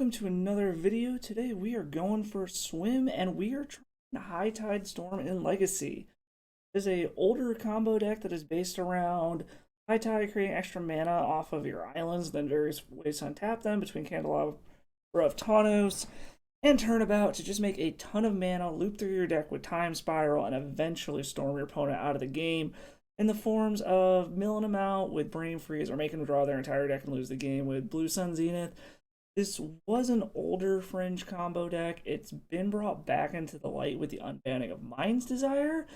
welcome to another video. Today we are going for a swim and we are trying High Tide Storm in Legacy. It is a older combo deck that is based around High Tide creating extra mana off of your islands, then various ways to untap them between Candelabra of Tawnos and Turnabout to just make a ton of mana, loop through your deck with Time Spiral, and eventually storm your opponent out of the game in the forms of milling them out with Brain Freeze or making them draw their entire deck and lose the game with Blue Sun Zenith. This was an older fringe combo deck. It's been brought back into the light with the unbanning of Mind's Desire.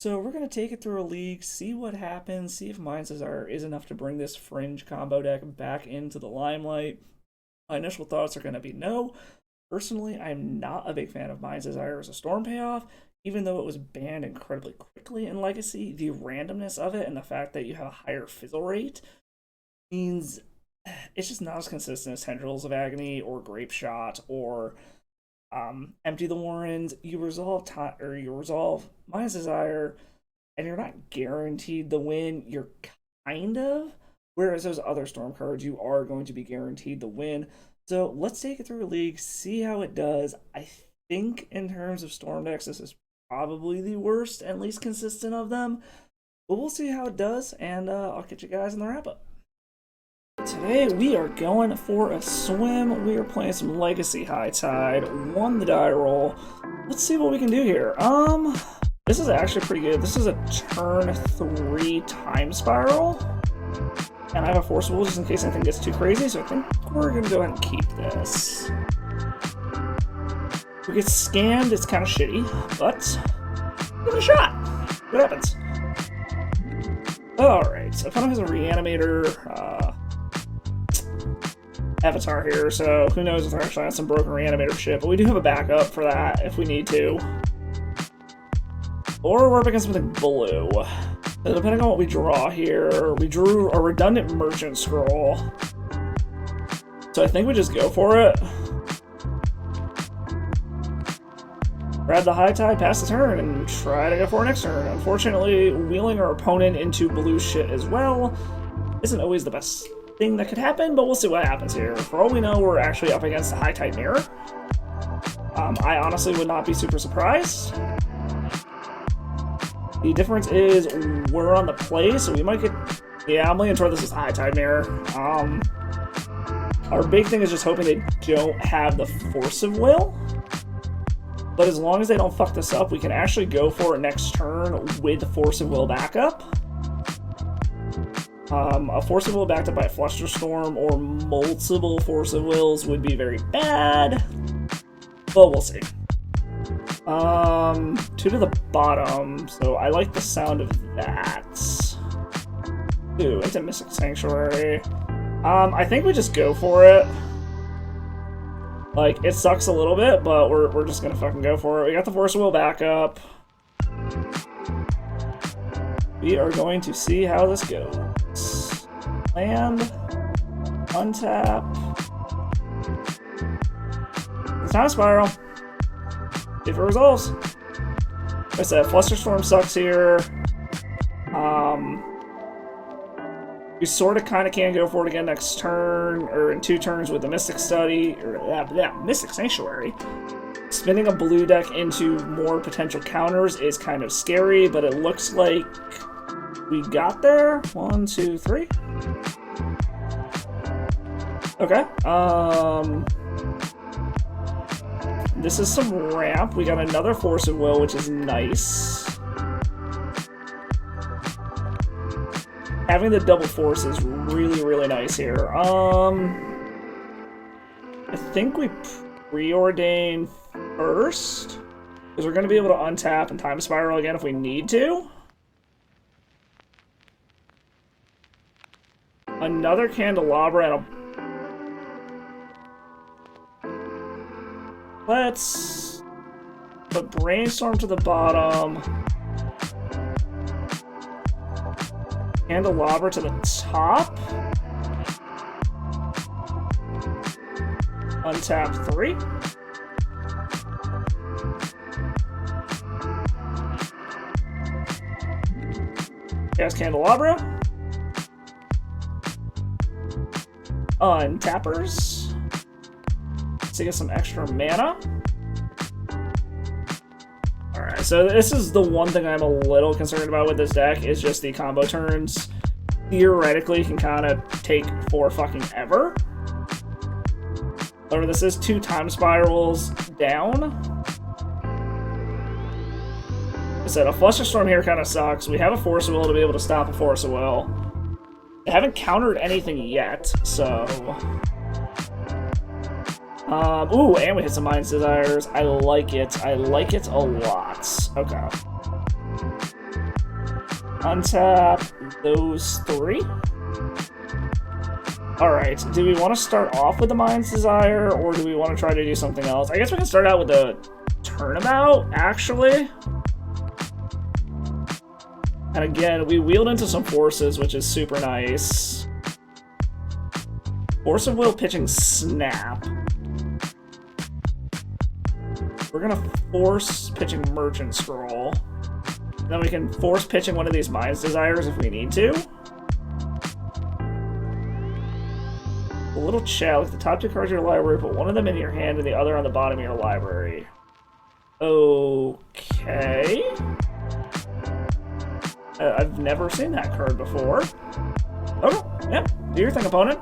So we're going to take it through a league, see what happens, see if Mind's Desire is enough to bring this fringe combo deck back into the limelight. My initial thoughts are going to be no. Personally, I'm not a big fan of Mind's Desire as a storm payoff. Even though it was banned incredibly quickly in Legacy, the randomness of it and the fact that you have a higher fizzle rate means it's just not as consistent as Tendrils of Agony or Grape Shot or Empty the Warrens. You resolve Mind's Desire, and you're not guaranteed the win. You're kind of, whereas those other Storm cards, you are going to be guaranteed the win. So let's take it through a league, see how it does. I think in terms of Storm decks, this is probably the worst and least consistent of them. But we'll see how it does, and I'll catch you guys in the wrap-up. Today we are going for a swim. We are playing some Legacy High Tide. Won the die roll. Let's see what we can do here. This is actually pretty good. This is a turn 3 Time Spiral. And I have a Forcible just in case anything gets too crazy, so I think we're gonna go ahead and keep this. If we get scanned, it's kind of shitty, but give it a shot. What happens? Alright, so opponent has a Reanimator avatar here, so who knows if they're actually on some broken Reanimator shit, but we do have a backup for that if we need to. Or we're up against something blue. So depending on what we draw here, we drew a redundant Merchant Scroll. So I think we just go for it. Grab the High Tide, pass the turn, and try to go for it next turn. Unfortunately, wheeling our opponent into blue shit as well isn't always the best thing that could happen, but we'll see what happens here. For all we know, we're actually up against the High Tide Mirror. I honestly would not be super surprised. The difference is we're on the play, so we might get... Yeah, I'm leaning toward this is High Tide Mirror. Our big thing is just hoping they don't have the Force of Will. But as long as they don't fuck this up, we can actually go for it next turn with the Force of Will backup. A Force of Will backed up by a Flusterstorm or multiple Force of Wills would be very bad. But we'll see. 2 to the bottom, so I like the sound of that. Ooh, into Mystic Sanctuary. I think we just go for it. Like, it sucks a little bit, but we're just gonna fucking go for it. We got the Force of Will backup. We are going to see how this goes. Land. Untap. It's Time Spiral. If it resolves. Like I said, Flusterstorm sucks here. We sort of kind of can go for it again next turn, or in 2 turns with the Mystic Study, or Mystic Sanctuary. Spinning a blue deck into more potential counters is kind of scary, but it looks like we got there. 1, 2, 3. Okay. This is some ramp. We got another Force of Will, which is nice. Having the double force is really, really nice here. I think we preordain first, because we're going to be able to untap and Time Spiral again if we need to. Another Candelabra and a... Let's put Brainstorm to the bottom. Candelabra to the top. Untap 3. Cast Candelabra. Untappers. to get some extra mana. Alright, so this is the one thing I'm a little concerned about with this deck, is just the combo turns theoretically can kind of take for fucking ever. However, this is 2 time spirals down. Like I said, a Flusterstorm here kind of sucks. We have a Force of Will to be able to stop a Force of Will. They haven't countered anything yet, so... ooh, and we hit some Mind's Desires. I like it. I like it a lot. Okay. Untap those 3. Alright, do we want to start off with the Mind's Desire, or do we want to try to do something else? I guess we can start out with the Turnabout, actually. And again, we wheeled into some forces, which is super nice. Force of Will pitching Snap. We're gonna force pitching Merchant Scroll. Then we can force pitching one of these Mind's Desires if we need to. A little chat, look at the top 2 cards of your library, put one of them in your hand and the other on the bottom of your library. Okay. I've never seen that card before. Okay, yeah, do your thing, opponent.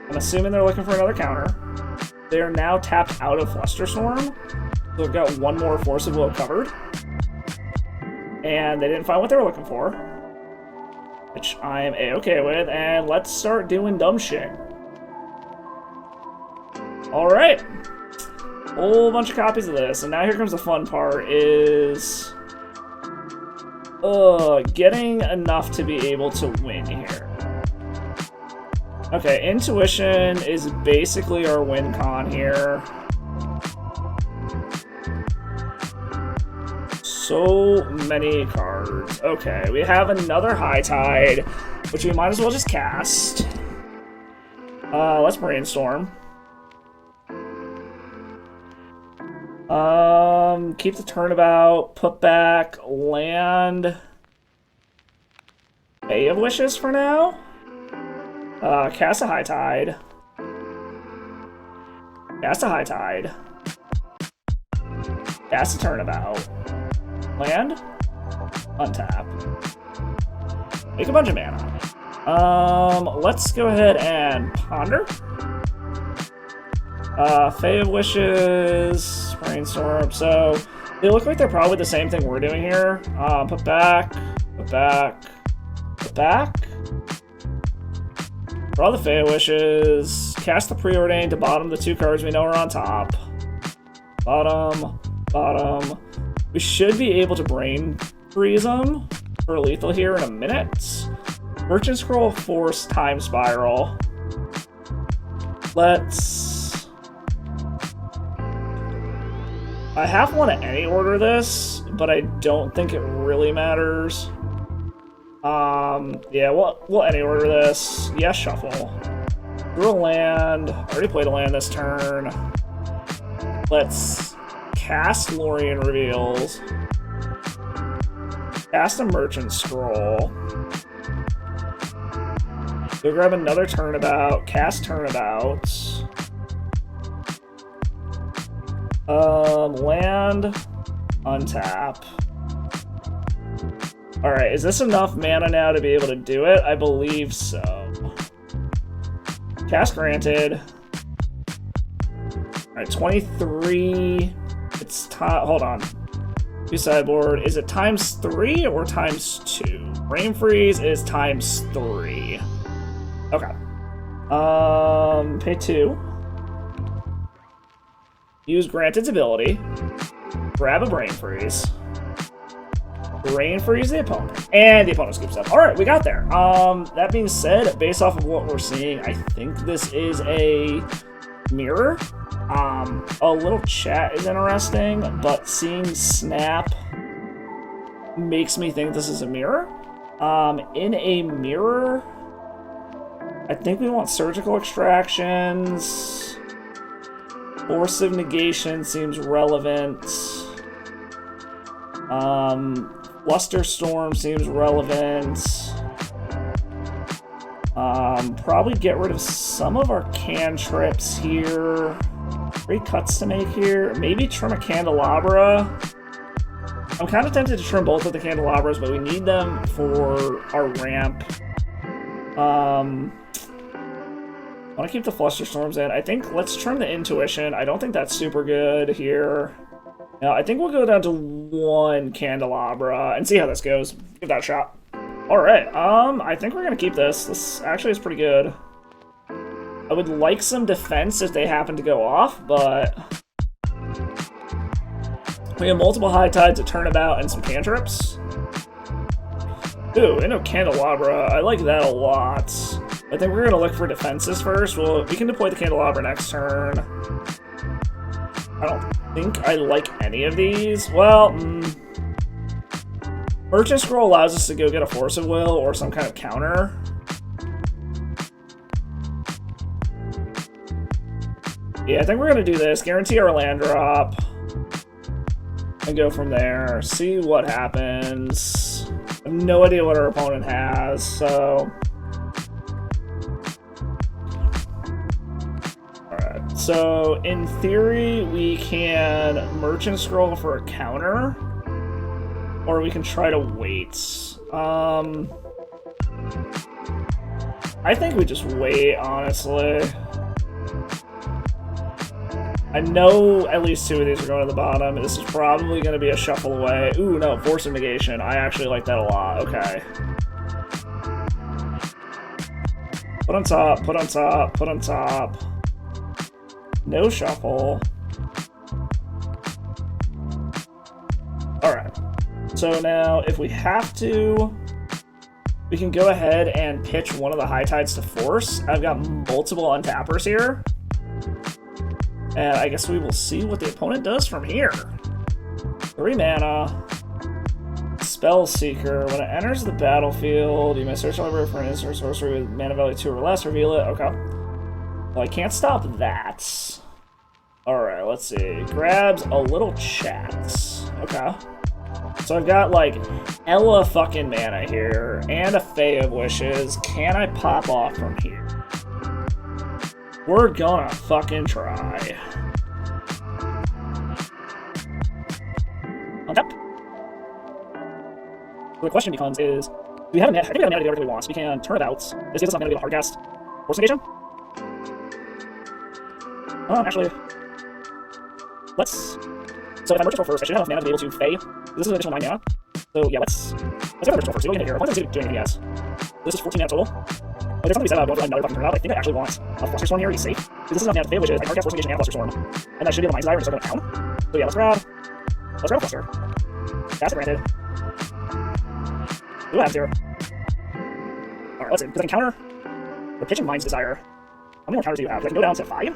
I'm assuming they're looking for another counter. They are now tapped out of Flusterstorm, so they've got 1 more Force of Will covered. And they didn't find what they were looking for, which I am A-okay with, and let's start doing dumb shit. Alright. Whole bunch of copies of this, and now here comes the fun part, is... getting enough to be able to win here. Okay, Intuition is basically our win con here. So many cards. Okay, we have another High Tide, which we might as well just cast. Let's Brainstorm. Keep the Turnabout, put back land. Bay of Wishes for now. Cast a High Tide. Cast a High Tide. Cast a Turnabout. Land. Untap. Make a bunch of mana. Let's go ahead and Ponder. Fae of Wishes, Brainstorm. So they look like they're probably the same thing we're doing here. Put back, put back, put back. Draw the Fae of Wishes. Cast the Preordained to bottom the 2 cards we know are on top. Bottom, bottom. We should be able to Brain Freeze them for lethal here in a minute. Merchant Scroll, Force, Time Spiral. Let's... I half want to any order this, but I don't think it really matters. Yeah, we'll any order this. Yeah, shuffle. Drew a land. Already played a land this turn. Let's cast Lorien Reveals. Cast a Merchant Scroll. Go grab another Turnabout. Cast Turnabout. Land. Untap. Alright, is this enough mana now to be able to do it? I believe so. Cast granted. Alright, 23. It's time. Hold on. 2 sideboard. Is it ×3 or ×2? Brain Freeze is ×3. Okay. Pay 2. Use Granted's ability. Grab a Brain Freeze. Brain Freeze the opponent. And the opponent scoops up. Alright, we got there. That being said, based off of what we're seeing, I think this is a mirror. A little chat is interesting, but seeing Snap makes me think this is a mirror. In a mirror, I think we want Surgical Extractions. Force of Negation seems relevant. Flusterstorm seems relevant. Probably get rid of some of our cantrips here. 3 cuts to make here. Maybe trim a candelabra. I'm kind of tempted to trim both of the candelabras, but we need them for our ramp. I want to keep the Flusterstorms in. I think let's trim the Intuition. I don't think that's super good here. Now, I think we'll go down to 1 candelabra and see how this goes. Give that a shot. Alright, I think we're gonna keep this. This actually is pretty good. I would like some defense if they happen to go off, but we have multiple high tides, a turnabout, and some cantrips. Ooh, into candelabra. I like that a lot. I think we're gonna look for defenses first. Well, we can deploy the candelabra next turn. I don't think I like any of these. Well, Merchant Scroll allows us to go get a Force of Will or some kind of counter. Yeah, I think we're gonna do this. Guarantee our land drop. And go from there. See what happens. I have no idea what our opponent has, so... Alright, so in theory, we can Merchant Scroll for a counter. Or we can try to wait. I think we just wait, honestly. I know at least 2 of these are going to the bottom. This is probably going to be a shuffle away. Ooh, no, Force of Negation. I actually like that a lot. Okay. Put on top, put on top, put on top. No shuffle. Alright. So now, if we have to, we can go ahead and pitch one of the high tides to Force. I've got multiple untappers here. And I guess we will see what the opponent does from here. 3 mana. Spell Seeker. When it enters the battlefield, you may search the library for an instant sorcery with mana value 2 or less. Reveal it. Okay. Well, I can't stop that. Alright, let's see. Grabs a little chat. Okay. So I've got, like, Ella fucking mana here, and a Fae of Wishes. Can I pop off from here? We're gonna fucking try. Untapped. So the question becomes is, do we have a mana? I think we have a mana to do whatever we want. So we can turn about. This gives us enough mana to do a hard cast. Force Negation? Actually, let's... So if I Merchant Scroll first, I should have enough mana to be able to Fae. This is an additional 9 mana. So yeah, let's go Merchant Scroll first. See what we can hit here. What does it do anything he has? This is 14 mana total. Like, there's something said about going for another fucking turnout. I think I actually want a Flusterstorm here to be safe. Because this is enough mana to Fae, which is I hard cast Force Negation and Flusterstorm. And that should be able to Mind Desire and start going down. So yeah, let's grab a Fluster. That's granted. Ooh, I have 0. Alright, let's see. Because I can counter the pitch and Mind's Desire. How many more counters do you have? I can go down to 5.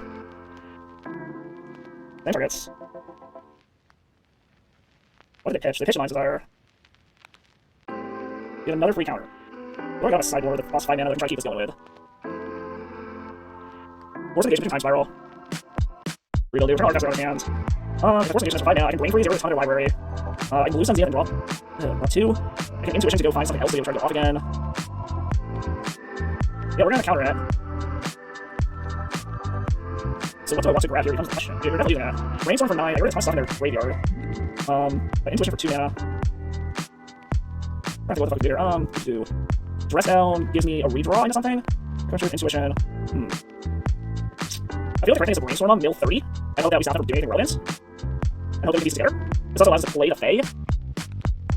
Then targets. What did they pitch? They pitched Mind's Desire. Get another free counter. Or I got a sideboard that costs 5 mana that I can try to keep this going with. Force Negation between Time Spiral. Rebuild it, return Artifacts out of hand. If Force Negation is for 5 mana, I can Brain Freeze, get rid of the library. I can lose some ZM and draw 2. I can Intuition to go find something else to try to go off again. Yeah, we're gonna counter it. So what do I want to grab here becomes the question. Yeah, we're definitely doing that. Brainstorm for 9, I get rid of a ton of stuff in their graveyard. Intuition for 2 mana. I have to go what the fuck to do here. Do Dress Down gives me a redraw into something. Pressure, Intuition. I feel like the correct thing is a Brainstorm on mill 30. I hope that we stop them from doing anything relevant. I hope they can piece together. This also allows us to play the Fae.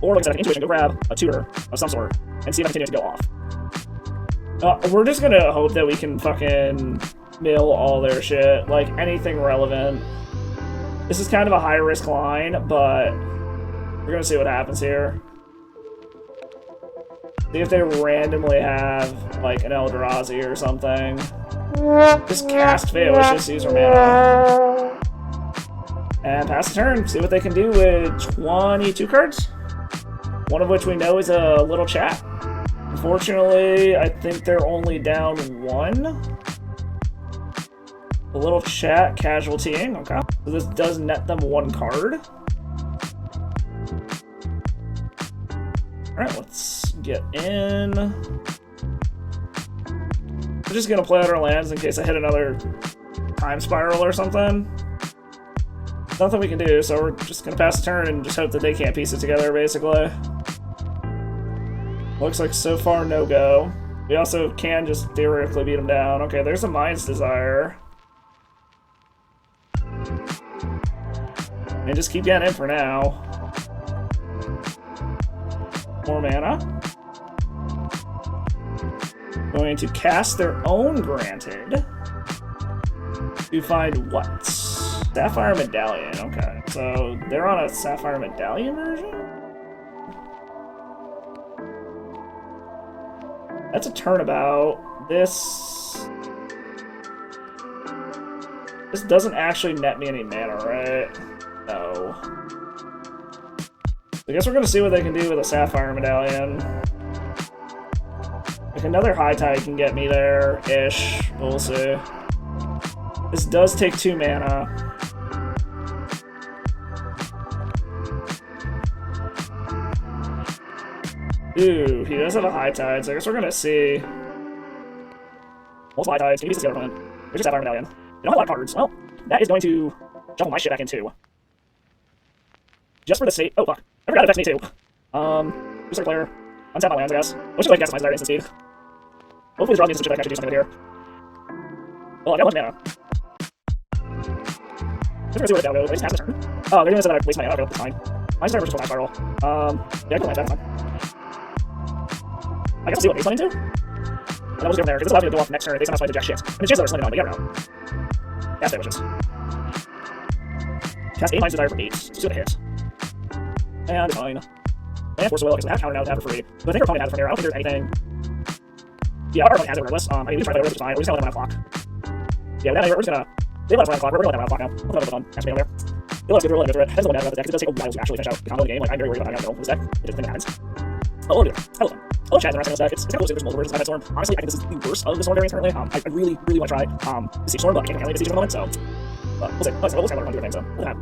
Or, like I said, I can Intuition, go grab a tutor of some sort and see if I continue to go off. We're just gonna hope that we can fucking mill all their shit. Like, anything relevant. This is kind of a high-risk line, but we're gonna see what happens here. See if they randomly have, like, an Eldrazi or something. Just cast Fae Wishes, use our mana. And pass the turn. See what they can do with 22 cards. One of which we know is a little chat. Unfortunately, I think they're only down 1. A little chat casualtying, okay. So this does net them 1 card. Alright, let's get in. We're just gonna play out our lands in case I hit another time spiral or something. Nothing we can do, so we're just gonna pass the turn and just hope that they can't piece it together, basically. Looks like so far no go. We also can just theoretically beat them down. Okay, there's a Mind's Desire. And just keep getting in for now. More mana. Going to cast their own Granted. To find what? Sapphire Medallion. Okay, so they're on a Sapphire Medallion version? That's a turnabout. This doesn't actually net me any mana, right? No. I guess we're gonna see what they can do with a Sapphire Medallion. Like another High Tide can get me there-ish. We'll see. This does take 2 mana. Ooh, he does have a High Tide, so I guess we're gonna see. Multiple High Tides, can you use this the other opponent? There's your Sapphire Medallion. They don't have a lot of cards. Well, that is going to shuffle my shit back in too. Just for the sake. Oh, fuck. I forgot it affects me too. Just like player. Untap my lands, I guess. Let's just like cast my Desire instant speed. Hopefully, this draws me instant speed. I can actually do something good here. Well, I got 1 mana. Just gonna see where the down goes. I just pass the turn. Oh, they're gonna say that I waste my mana. Okay, that's fine. Mine's Desire versus Time Spiral. Yeah, I can go land, that's fine. I guess I'll see what Ace Lane into. And that was different there, because this allows me to go off next turn. They somehow play to jack shit. And the chance that they're slamming on, but you never know. Cast Wishes. Cast 8 Mind's Desire for 8. Let's do the hit. And fine. And Force of Will, because I have counter now to have it for free. But I think our opponent has it from there. I don't think there's anything. Yeah, our opponent has it regardless. I mean, we can try to play over, which is fine. We're just gonna let them run a clock. Yeah, we're just gonna. They let us run a clock. We're gonna let them run a clock now. We'll put it on. Cast me over there. They let us go through, we're gonna go through it. Depends on what happens about the deck, because it does take a while to actually finish out the combo of the game. Like, I'm very worried about how to go with this deck. It just thing that happens. Oh, we'll do it. I love Chad's interesting in this deck. It's kind of cool to see there's multiple versions of Storm. Honestly, I think this is the worst of the Storm variants currently. I really want to try Beseech Storm, but I can't handle Beseech at the moment, so. But we'll see. We'll see how we're going to do things, so. We'll have.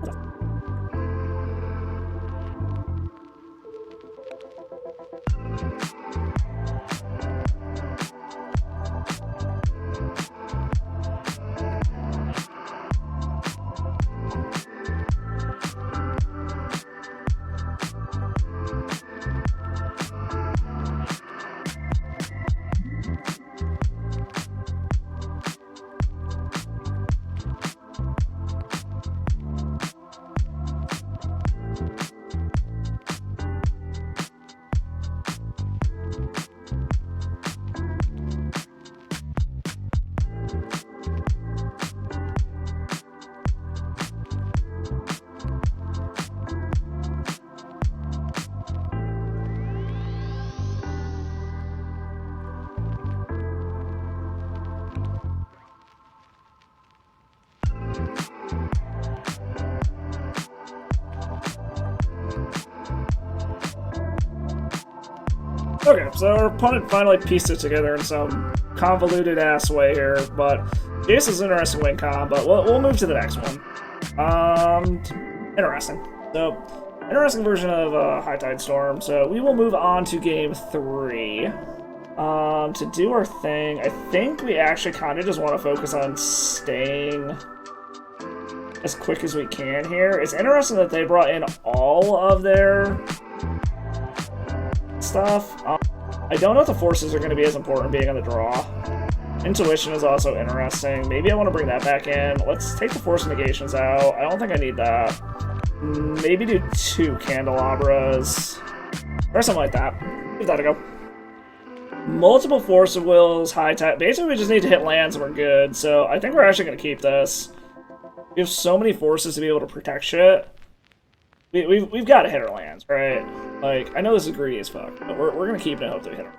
Okay, so our opponent finally pieced it together in some convoluted ass way here, but this is an interesting win con, but we'll move to the next one. Interesting. So, interesting version of High Tide Storm. So we will move on to game 3. To do our thing, I think we actually kind of just want to focus on staying as quick as we can here. It's interesting that they brought in all of their stuff. I don't know if the forces are going to be as important being on the draw. Intuition is also interesting. Maybe I want to bring that back in. Let's take the force negations out. I don't think I need that. Maybe do 2 candelabras. Or something like that. Give that a go. Multiple force of wills, high tide. Basically, we just need to hit lands and we're good. So I think we're actually going to keep this. We have so many forces to be able to protect shit. We've got to hit our lands, right? Like, I know this is greedy as fuck, but we're going to keep it and hope that we hit them.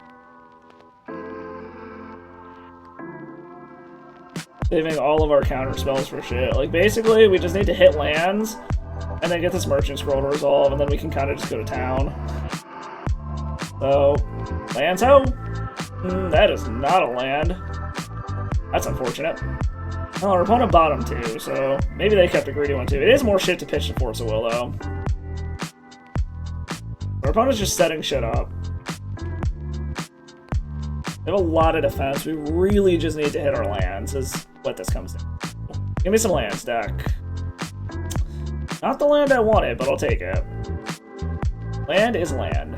Saving all of our counter spells for shit. Like, basically, we just need to hit lands, and then get this Merchant Scroll to resolve, and then we can kind of just go to town. So, lands ho! That is not a land. That's unfortunate. Well, our opponent bottom too, so maybe they kept a greedy one too. It is more shit to pitch to Force of Will, though. Our opponent's just setting shit up. We have a lot of defense. We really just need to hit our lands, is what this comes down to. Give me some lands, deck. Not the land I wanted, but I'll take it. Land is land.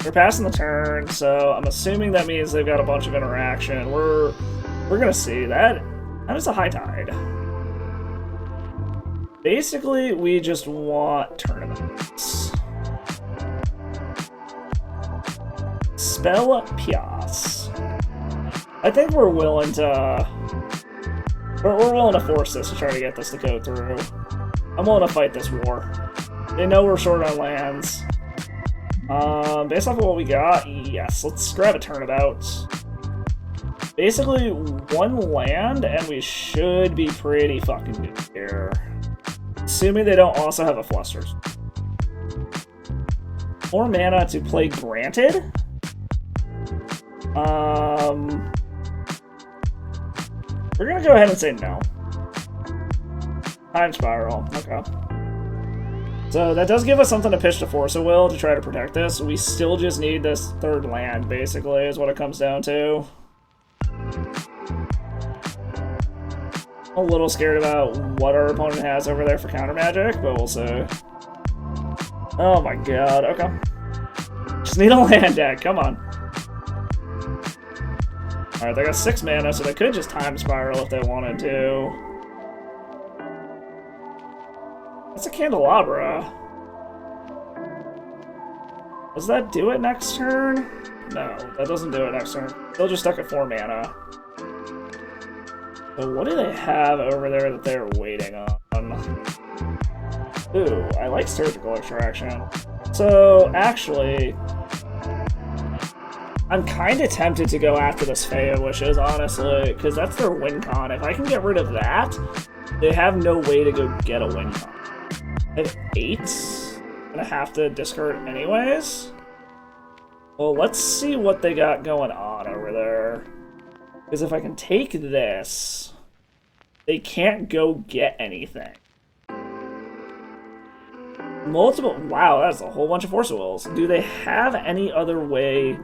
We're passing the turn, so I'm assuming that means they've got a bunch of interaction. We're gonna see that. That is a high tide. Basically, we just want tournaments. Spell Pias. I think we're willing to. We're willing to force this to try to get this to go through. I'm willing to fight this war. They know we're short on lands. Based off of what we got, yes, let's grab a turnabout. Basically, one land, and we should be pretty fucking good here. Assuming they don't also have a Flusters. More mana to play granted? We're gonna go ahead and say no. Time Spiral, okay. So that does give us something to pitch to Force of Will to try to protect this. We still just need this third land, basically, is what it comes down to. I'm a little scared about what our opponent has over there for counter magic, but we'll see. Oh my god, okay. Just need a land deck, come on. Alright, they got 6 mana, so they could just Time Spiral if they wanted to. That's a Candelabra. Does that do it next turn? No, that doesn't do it next turn. They'll just stuck at 4 mana. So what do they have over there that they're waiting on? Ooh, I like Surgical Extraction. So, actually, I'm kind of tempted to go after this Fae of Wishes, honestly, because that's their win con. If I can get rid of that, they have no way to go get a win con. I have 8. I'm gonna have to discard anyways. Well, let's see what they got going on over there. Because if I can take this, they can't go get anything. Multiple. Wow, that's a whole bunch of Force of Wills. Do they have any other way?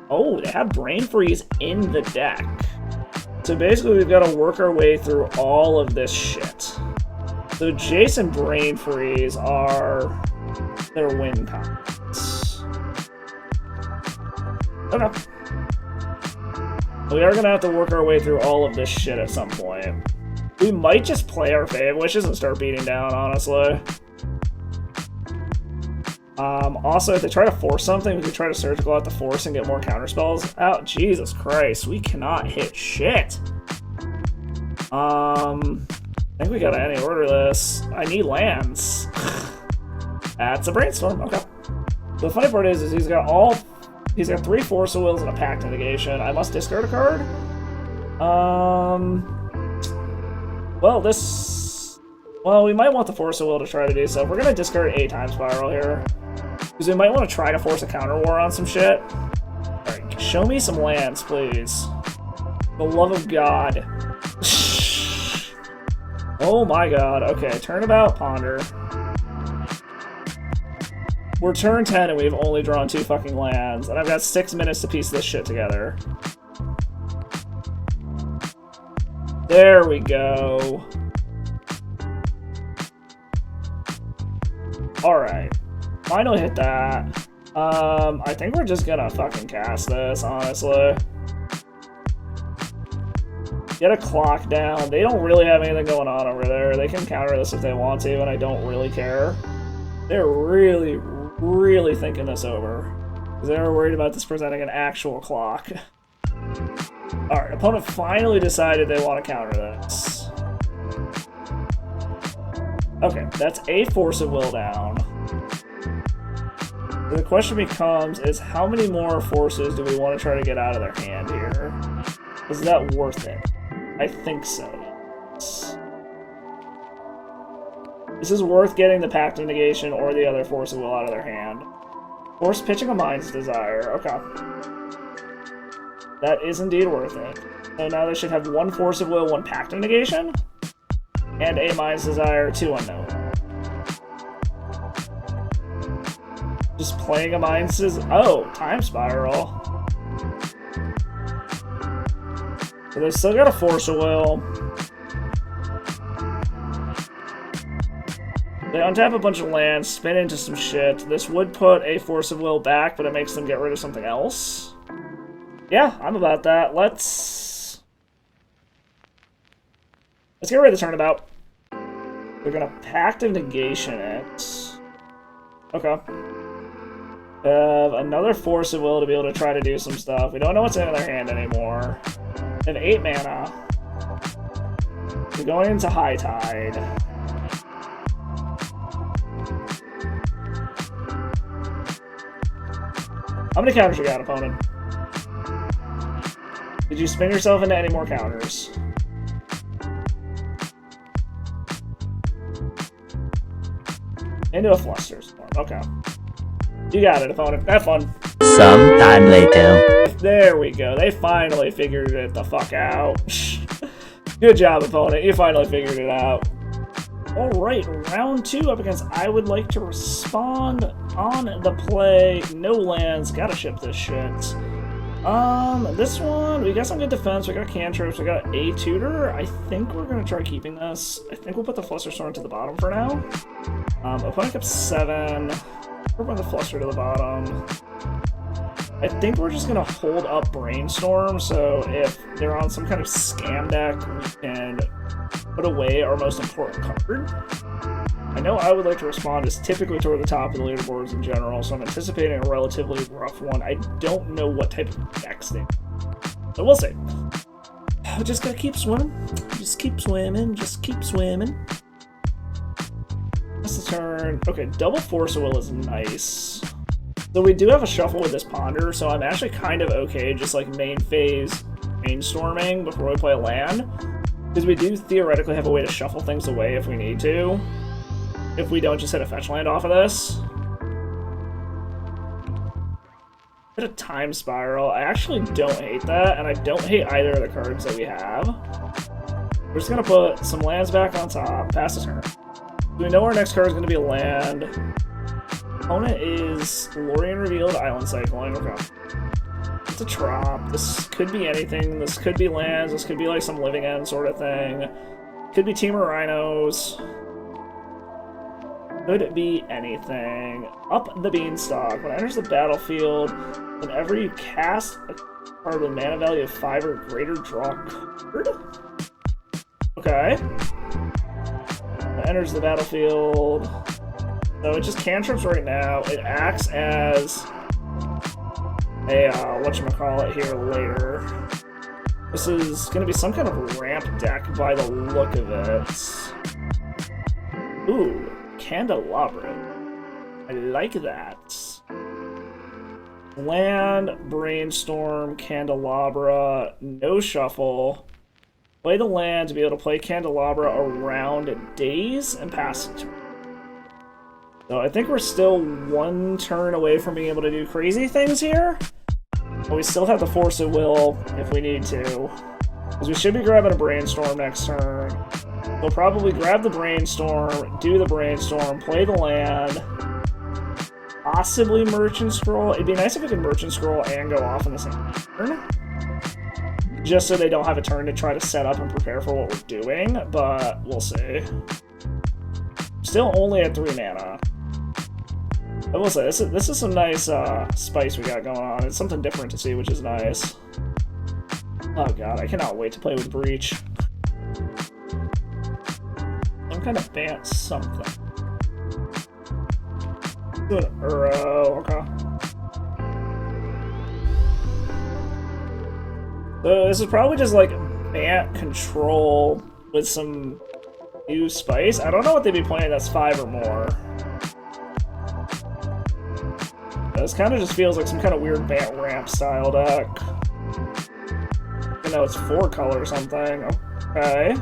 Oh, they have Brain Freeze in the deck. So basically, we've got to work our way through all of this shit. So Jace and Brain Freeze are their win cons. Okay. We are going to have to work our way through all of this shit at some point. We might just play our Fae of Wishes and start beating down, honestly. Also, if they try to force something, we could try to Surgical out the Force and get more counterspells out. Jesus Christ, we cannot hit shit. I think we gotta any order this. I need lands. That's a Brainstorm, okay. The funny part is he's got 3 Force of Wills and a Pact Negation. I must discard a card? Well, we might want the Force of Will to try to do so. We're gonna discard a Time Spiral here. Because we might want to try to force a counter war on some shit. Alright, show me some lands, please. For the love of God. Oh my god. Okay, Turnabout, Ponder. We're turn 10 and we've only drawn 2 fucking lands. And I've got 6 minutes to piece this shit together. There we go. Alright. Finally hit that. I think we're just gonna fucking cast this, honestly. Get a clock down. They don't really have anything going on over there. They can counter this if they want to, and I don't really care. They're really, really thinking this over. Because they're worried about this presenting an actual clock. Alright, opponent finally decided they want to counter this. Okay, that's a Force of Will down. The question becomes, is how many more forces do we want to try to get out of their hand here? Is that worth it? I think so, yes. This is worth getting the Pact of Negation or the other Force of Will out of their hand. Force pitching a Mind's Desire, okay. That is indeed worth it. So now they should have 1 Force of Will, 1 Pact of Negation, and a Mind's Desire, 2 Unknown. Just playing a mind system. Oh, time spiral. So they've still got a force of will. They untap a bunch of land, spin into some shit. This would put a force of will back, but it makes them get rid of something else. Yeah, I'm about that. Let's get rid of the turnabout. We're gonna Pact of Negation it. Okay. Have another force of will to be able to try to do some stuff. We don't know what's in their hand anymore. They have 8 mana. We're going into High Tide. How many counters you got, opponent? Did you spin yourself into any more counters? Into a Fluster Storm. Okay. You got it, opponent. Have fun. Sometime later. There we go. They finally figured it the fuck out. Good job, opponent. You finally figured it out. Alright, round 2 up against I Would Like to Respond on the play. No lands. Gotta ship this shit. This one, we got some good defense. We got cantrips. We got a tutor. I think we're gonna try keeping this. I think we'll put the Fluster Storm to the bottom for now. Opponent kept 7. We're going to Fluster to the bottom. I think we're just going to hold up Brainstorm, so if they're on some kind of scam deck, we can put away our most important card. I know I Would Like to Respond is typically toward the top of the leaderboards in general, so I'm anticipating a relatively rough one. I don't know what type of decks they so we'll see. We just gotta keep swimming. Just keep swimming. Just keep swimming. That's the turn. Okay, double Force of Will is nice. So we do have a shuffle with this Ponder, so I'm actually kind of okay just like main phase brainstorming before we play a land. Because we do theoretically have a way to shuffle things away if we need to. If we don't just hit a fetch land off of this. Hit a Time Spiral. I actually don't hate that, and I don't hate either of the cards that we have. We're just gonna put some lands back on top, pass the turn. We know our next card is gonna be a land. Opponent is Lorien Revealed, Island Cycling. Okay. It's a Trop. This could be anything. This could be lands. This could be like some Living End sort of thing. Could be Team of Rhinos. Could be anything. Up the Beanstalk. When it enters the battlefield, whenever you cast a card with mana value of 5 or greater, draw a card? Okay. When it enters the battlefield. So it just cantrips right now. It acts as a, whatchamacallit here later. This is going to be some kind of ramp deck by the look of it. Ooh. Candelabra. I like that. Land, Brainstorm, Candelabra, no shuffle. Play the land to be able to play Candelabra around days and pass it. So I think we're still one turn away from being able to do crazy things here. But we still have the Force of Will if we need to. Because we should be grabbing a Brainstorm next turn. We'll probably grab the Brainstorm, do the Brainstorm, play the land, possibly Merchant Scroll. It'd be nice if we could Merchant Scroll and go off in the same turn. Just so they don't have a turn to try to set up and prepare for what we're doing, but we'll see. Still only at 3 mana. I will say, this is some nice spice we got going on. It's something different to see, which is nice. Oh god, I cannot wait to play with Breach. Some kind of Bant something. Do an Uro, okay. So this is probably just like Bant control with some new spice. I don't know what they'd be playing that's 5 or more. This kind of just feels like some kind of weird Bant ramp style deck. You know, it's 4 color or something. Okay.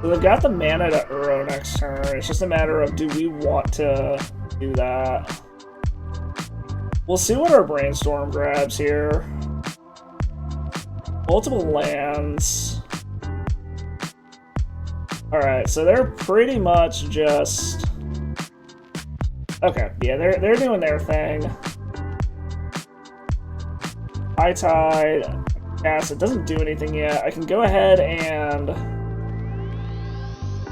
So they've got the mana to Uro next turn. It's just a matter of, do we want to do that? We'll see what our Brainstorm grabs here. Multiple lands. Alright, so they're pretty much just Okay, yeah, they're doing their thing. High Tide. Yes, it doesn't do anything yet. I can go ahead and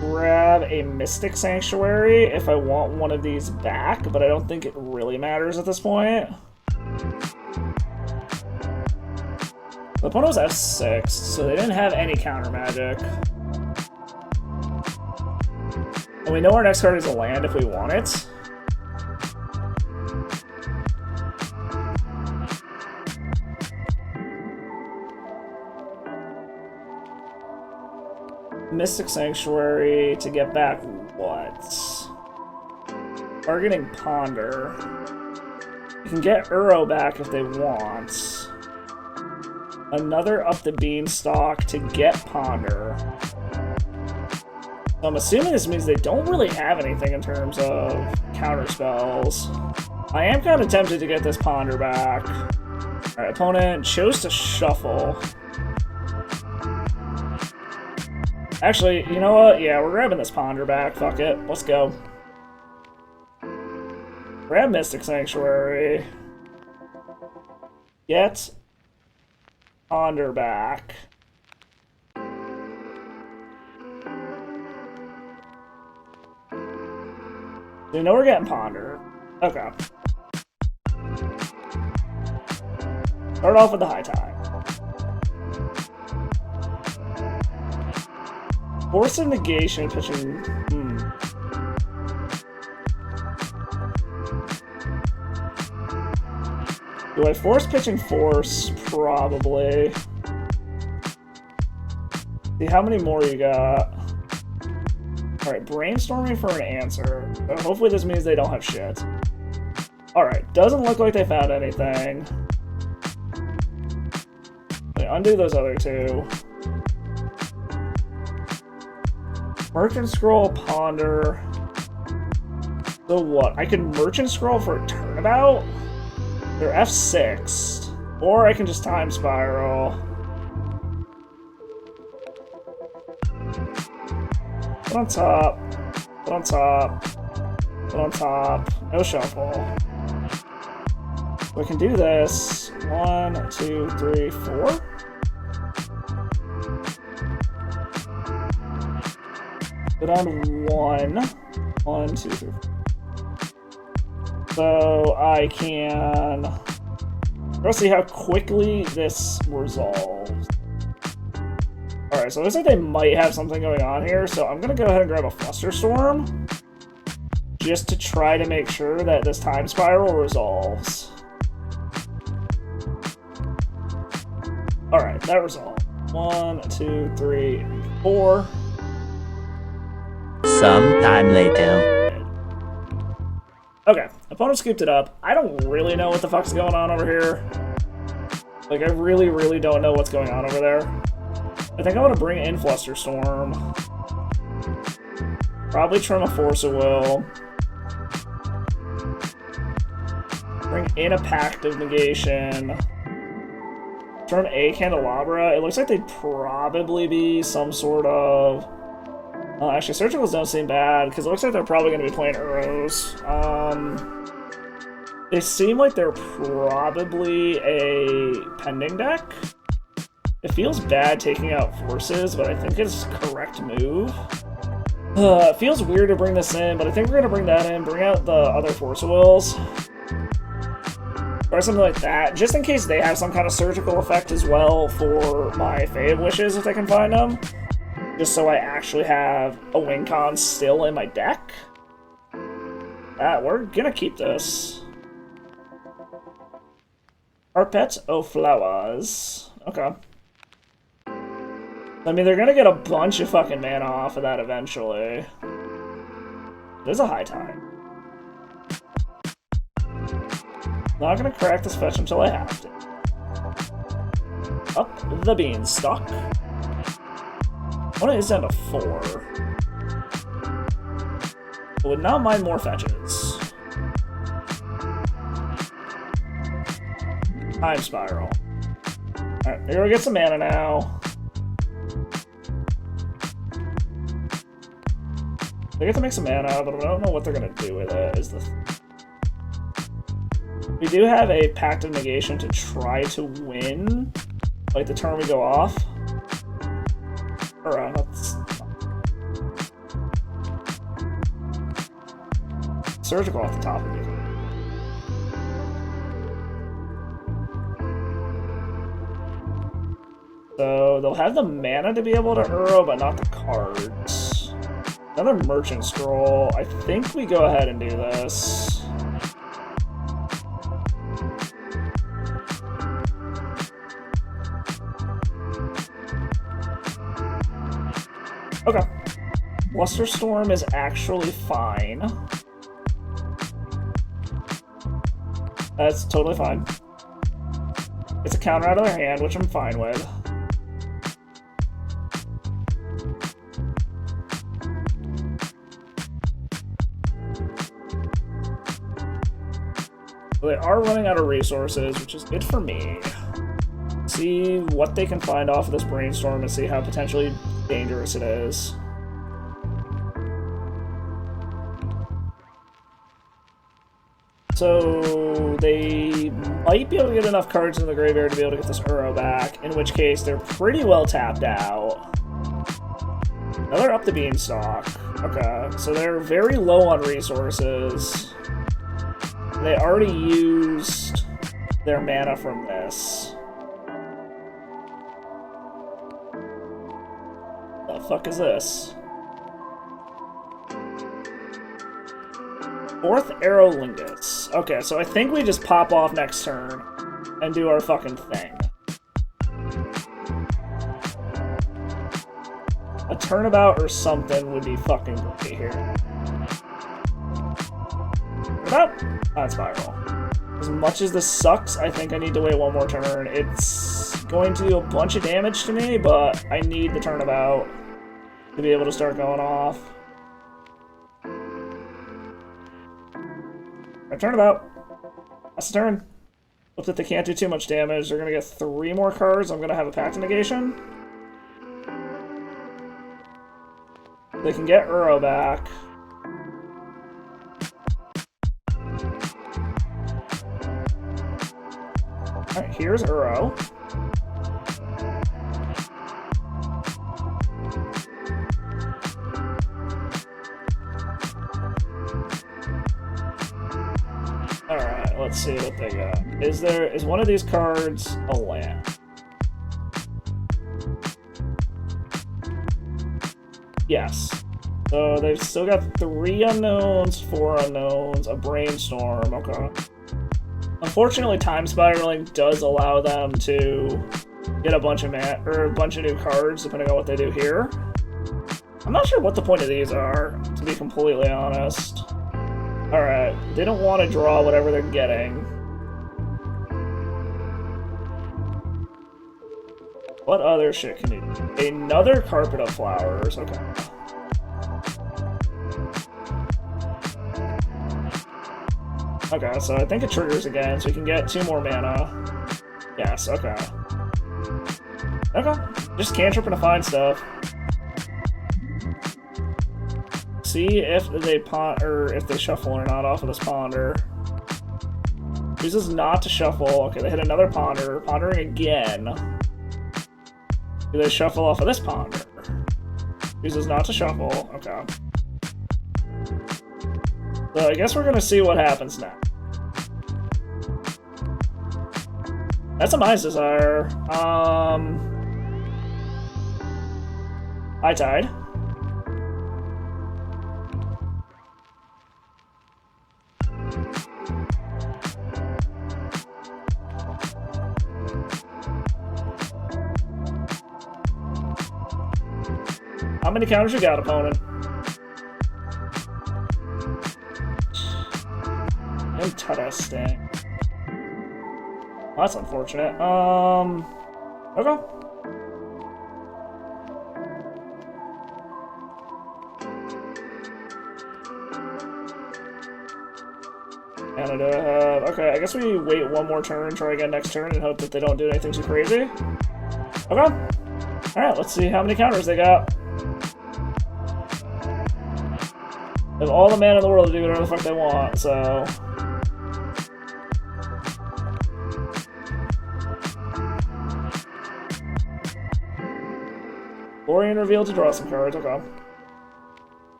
grab a Mystic Sanctuary if I want one of these back, but I don't think it really matters at this point. The opponent was F6, so they didn't have any counter magic. And we know our next card is a land if we want it. Mystic Sanctuary to get back what? Targeting Ponder. You can get Uro back if they want. Another Up the Beanstalk to get Ponder. So I'm assuming this means they don't really have anything in terms of counter spells. I am kind of tempted to get this Ponder back. Alright, opponent chose to shuffle. Actually, you know what? Yeah, we're grabbing this Ponder back. Fuck it. Let's go. Grab Mystic Sanctuary. Get Ponder back. You know we're getting Ponder. Okay. Start off with the High Tide. Force of Negation pitching. Do I force pitching Force? Probably. See how many more you got. Alright, brainstorming for an answer. So hopefully this means they don't have shit. Alright, doesn't look like they found anything. Undo those other two. Merchant Scroll, Ponder. So what? I can Merchant Scroll for a turnabout? They're F6. Or I can just Time Spiral. Put on top. Put on top. Put on top. No shuffle. We can do this. 1, 2, 3, 4. Put on 1. 1, 2, 3. So I can. Let's see how quickly this resolves. Alright, so it looks like they might have something going on here, so I'm gonna go ahead and grab a Flusterstorm just to try to make sure that this Time Spiral resolves. Alright, that resolved. 1, 2, 3, 4. Sometime later. Okay, opponent scooped it up. I don't really know what the fuck's going on over here. Like, I really don't know what's going on over there. I think I want to bring in Flusterstorm. Probably trim a Force of Will. Bring in a Pact of Negation. Turn a Candelabra. It looks like they'd probably be some sort of... actually, Surgicals don't seem bad, because it looks like they're probably going to be playing Uros. They seem like they're probably a Pending deck. It feels bad taking out Forces, but I think it's a correct move. It feels weird to bring this in, but I think we're going to bring that in, bring out the other Force of Wills. Or something like that, just in case they have some kind of surgical effect as well for my Fae of Wishes, if they can find them. Just so I actually have a win con still in my deck. We're gonna keep this. Carpet o' Flowers. Okay. I mean, they're gonna get a bunch of fucking mana off of that eventually. There's a High Tide. Not gonna crack this fetch until I have to. Up the Beanstalk. One is down to 4. I would not mind more fetches. Time Spiral. Alright, here we get some mana now. They get to make some mana, but I don't know what they're gonna do with it. We do have a Pact of Negation to try to win, like the turn we go off. Or let's Surgical off the top of it. So they'll have the mana to be able to Uro, but not the cards. Another Merchant Scroll. I think we go ahead and do this. Okay. Blusterstorm is actually fine. That's totally fine. It's a counter out of their hand, which I'm fine with. They are running out of resources, which is good for me. See what they can find off of this brainstorm and see how potentially dangerous it is. So they might be able to get enough cards in the graveyard to be able to get this Uro back, in which case they're pretty well tapped out. Another up the beanstalk. Okay, so they're very low on resources. They already used their mana from this. The fuck is this? Fourth Aerolingus. Okay, so I think we just pop off next turn and do our fucking thing. A turnabout or something would be fucking great here. Turnabout? Not spiral. As much as this sucks, I think I need to wait one more turn. It's going to do a bunch of damage to me, but I need the turnabout to be able to start going off. Turnabout. That's the turn. Look that they can't do too much damage. They're gonna get 3 more cards. I'm gonna have a Pact of Negation. They can get Uro back. Alright, here's Uro. Alright, let's see what they got. Is one of these cards a land? Yes. So they've still got 3 unknowns, 4 unknowns, a brainstorm, okay. Unfortunately, time spiraling does allow them to get a bunch of new cards, depending on what they do here. I'm not sure what the point of these are, to be completely honest. Alright, they don't want to draw whatever they're getting. What other shit can you do? Another Carpet of Flowers, okay. Okay, so I think it triggers again, so we can get 2 more mana. Yes, okay. Okay, just cantrip and find stuff. See if they if they shuffle or not off of this ponder. Chooses not to shuffle. Okay, they hit another ponder. Pondering again. Do they shuffle off of this ponder? Chooses not to shuffle. Okay. So I guess we're gonna see what happens now. That's a Mind's Desire. High Tide. How many counters you got, opponent? Interesting. Well, that's unfortunate. Okay. And okay, I guess we wait one more turn, try again next turn, and hope that they don't do anything too crazy. Okay. Alright, let's see how many counters they got. They have all the mana in the world to do whatever the fuck they want, so... Lorien reveal to draw some cards, okay.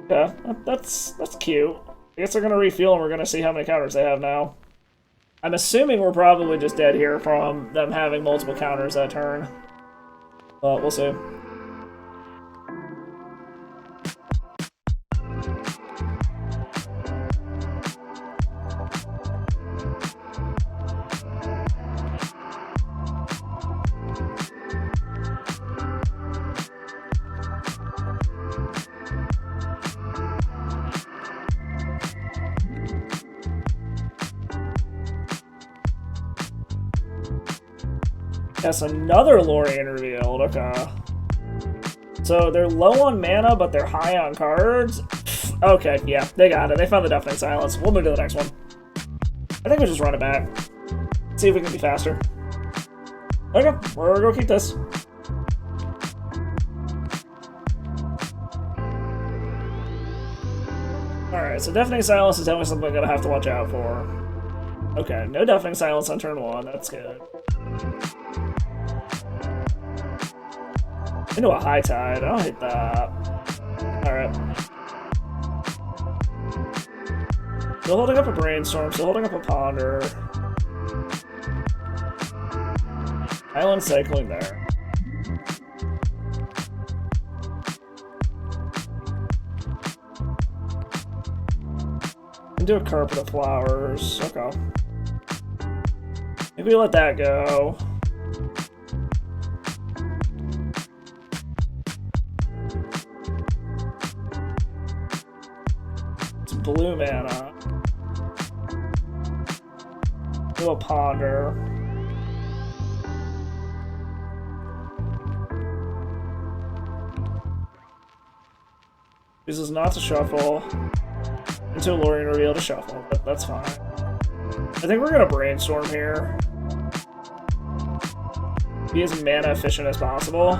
Yeah, that's cute. I guess they're gonna refuel and we're gonna see how many counters they have now. I'm assuming we're probably just dead here from them having multiple counters that turn. But we'll see. Yes, another Lorien revealed, okay. So they're low on mana, but they're high on cards? Okay, yeah, they got it. They found the Deafening Silence. We'll move to the next one. I think we'll just run it back. See if we can be faster. Okay, we're gonna go keep this. Alright, so Deafening Silence is definitely something I'm gonna have to watch out for. Okay, no Deafening Silence on turn 1, that's good. Into a High Tide, I'll hit that. Alright. Still holding up a Brainstorm, still holding up a Ponder. Island Cycling there. Into a Carpet of Flowers, okay. Maybe let that go. Blue mana. Do a Ponder. Uses not to shuffle. Into a Lorien reveal to shuffle, but that's fine. I think we're gonna Brainstorm here. Be as mana efficient as possible.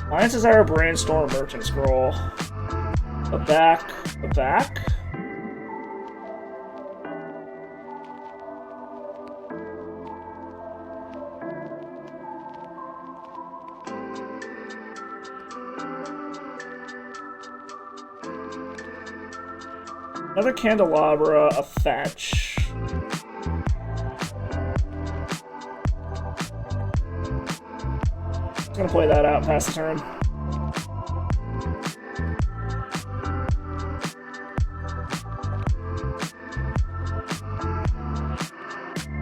Alliance Desire, Brainstorm, Merchant Scroll. A back. Another Candelabra, a fetch. Just gonna play that out and pass the turn.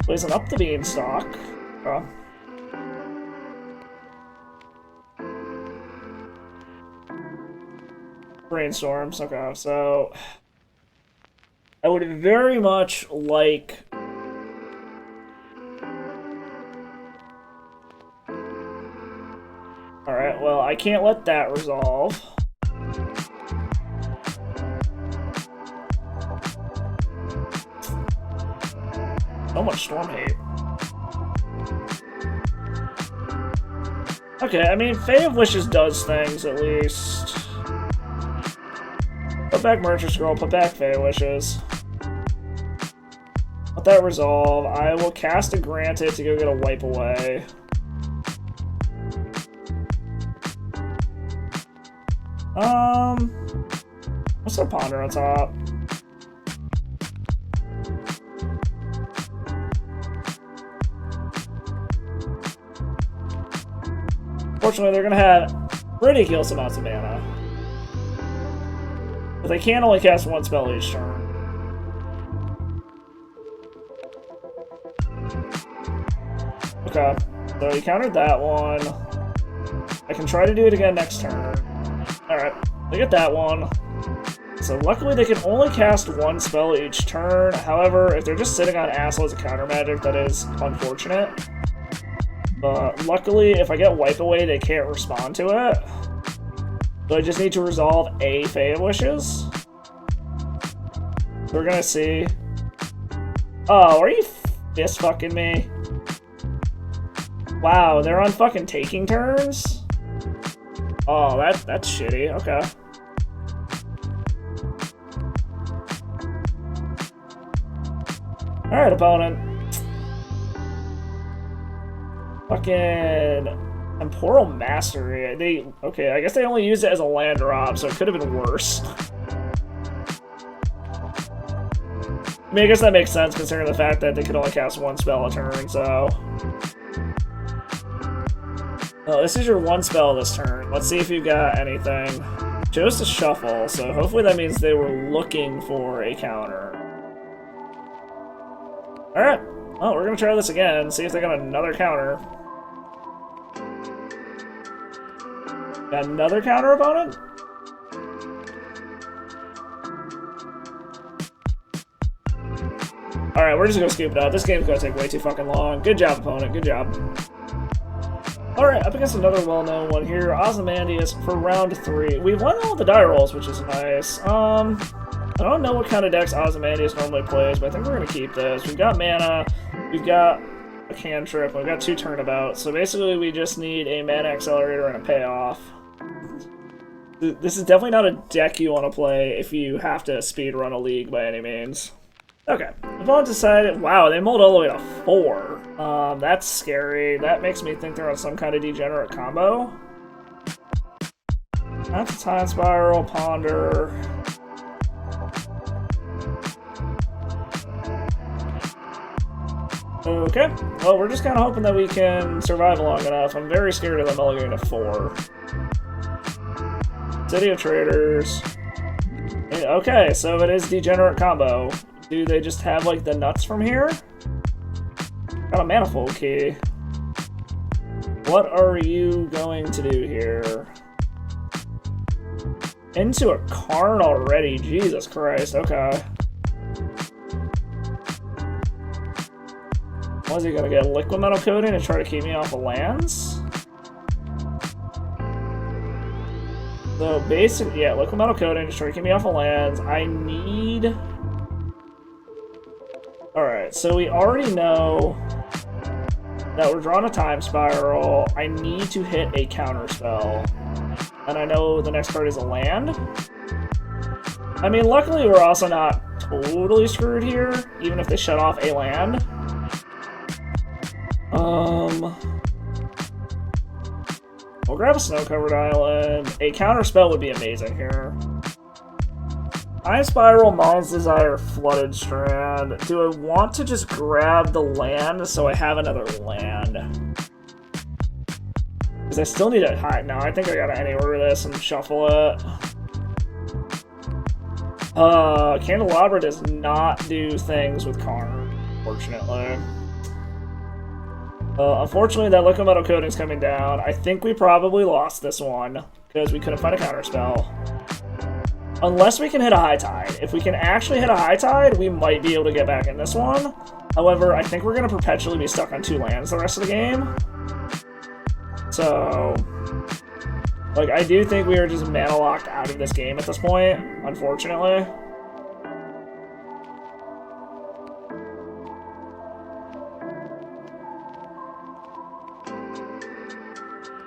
Blazing up the Beanstalk. Brainstorms, okay, so I would very much like alright, well, I can't let that resolve. So much Storm Hate. Okay, I mean, Fae of Wishes does things, at least. Put back Merchant Scroll, put back Fae of Wishes. Let that resolve. I will cast a Granted to go get a Wipe Away. What's our Ponder on top? Fortunately, they're gonna have ridiculous amounts of mana. But they can only cast one spell each turn. Okay, so he countered that one. I can try to do it again next turn. Alright, they get that one. So luckily they can only cast one spell each turn. However, if they're just sitting on Asshole as a counter magic, that is unfortunate. But luckily, if I get Wipe Away, they can't respond to it. So I just need to resolve a Fae of Wishes. We're gonna see. Oh, are you fist fucking me? Wow, they're on fucking taking turns? Oh, that's shitty. Okay. Alright, opponent. Fucking Temporal Mastery. Okay, I guess they only used it as a land drop, so it could have been worse. I mean, I guess that makes sense considering the fact that they could only cast one spell a turn, so... Oh, this is your one spell this turn. Let's see if you've got anything. Chose to shuffle, so hopefully that means they were looking for a counter. Alright, well, we're gonna try this again, see if they got another counter. Got another counter, opponent? Alright, we're just gonna scoop it up. This game's gonna take way too fucking long. Good job, opponent. Good job. Alright, up against another well-known one here, Ozymandias for round 3. We've won all the die rolls, which is nice. I don't know what kind of decks Ozymandias normally plays, but I think we're gonna keep this. We've got mana, we've got a cantrip, we've got 2 turnabouts, so basically we just need a mana accelerator and a payoff. This is definitely not a deck you want to play if you have to speedrun a league by any means. Okay, opponent decided, wow, they mulled all the way to 4. That's scary. That makes me think they're on some kind of degenerate combo. That's a Time Spiral, Ponder. Okay, well, we're just kind of hoping that we can survive long enough. I'm very scared of them mulliganing to 4. City of Traders. Okay, so it is degenerate combo. Do they just have, like, the nuts from here? Got a manifold key. What are you going to do here? Into a Karn already? Jesus Christ, okay. Was he gonna get liquid metal coating and try to keep me off of lands? So basically, yeah, liquid metal coating to try to keep me off of lands. I need... Alright, so we already know that we're drawing a Time Spiral. I need to hit a counter spell. And I know the next card is a land. I mean, luckily we're also not totally screwed here, even if they shut off a land. We'll grab a snow-covered island. A counter spell would be amazing here. Time Spiral, Mind's Desire, Flooded Strand. Do I want to just grab the land so I have another land? Because I still need a high. No, I think I gotta anti-order this and shuffle it. Candelabra does not do things with Karn, unfortunately. Unfortunately, that liquid metal coating's coming down. I think we probably lost this one because we couldn't find a counter spell. Unless we can hit a high tide. If we can actually hit a high tide, we might be able to get back in this one. However, I think we're going to perpetually be stuck on 2 lands the rest of the game. So, like, I do think we are just mana locked out of this game at this point, unfortunately.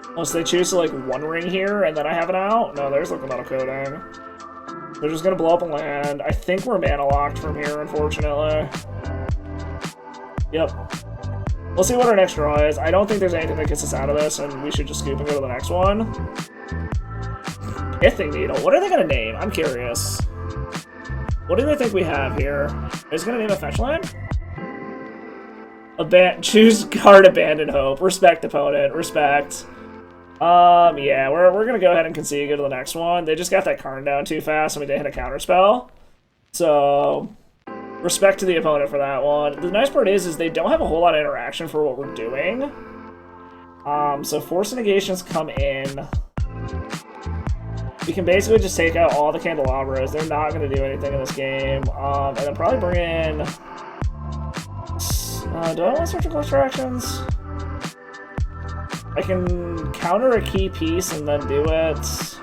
Unless they choose to, like, one ring here and then I have it out. No, there's liquid metal coating. They're just gonna blow up a land. I think we're mana locked from here, unfortunately. Yep. We'll see what our next draw is. I don't think there's anything that gets us out of this, and we should just scoop and go to the next one. Pithing Needle. What are they gonna name? I'm curious. What do they think we have here? Is it gonna name a fetch land? Choose card Abandon Hope. Respect, opponent. Respect. Yeah, we're gonna go ahead and concede, go to the next one. They just got that Karn down too fast, and we didn't hit a counter spell. So, respect to the opponent for that one. The nice part is they don't have a whole lot of interaction for what we're doing. So Force Negations come in. We can basically just take out all the Candelabras. They're not gonna do anything in this game. And then probably bring in... do I want Surgical Extractions? I can counter a key piece and then do it.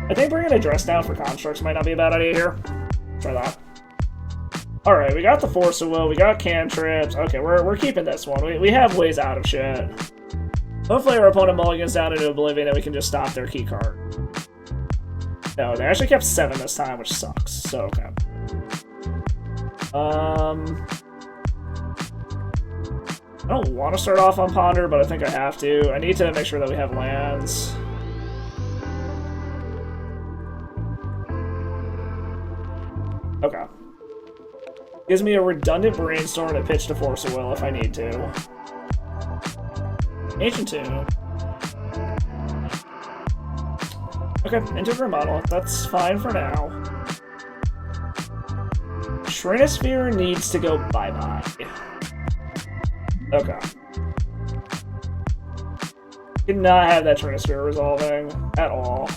I think bringing a dress down for constructs might not be a bad idea here. Try that. Alright, we got the Force of Will, we got cantrips. Okay, we're keeping this one. We have ways out of shit. Hopefully our opponent mulligans down into oblivion and we can just stop their key card. No, they actually kept 7 this time, which sucks. So, okay. I don't want to start off on Ponder, but I think I have to. I need to make sure that we have lands. Okay. Gives me a redundant Brainstorm to pitch to Force of Will if I need to. Ancient Tomb. Okay, Integer Monolith. That's fine for now. Trinisphere needs to go bye-bye. Okay. Cannot have that Trinisphere resolving at all.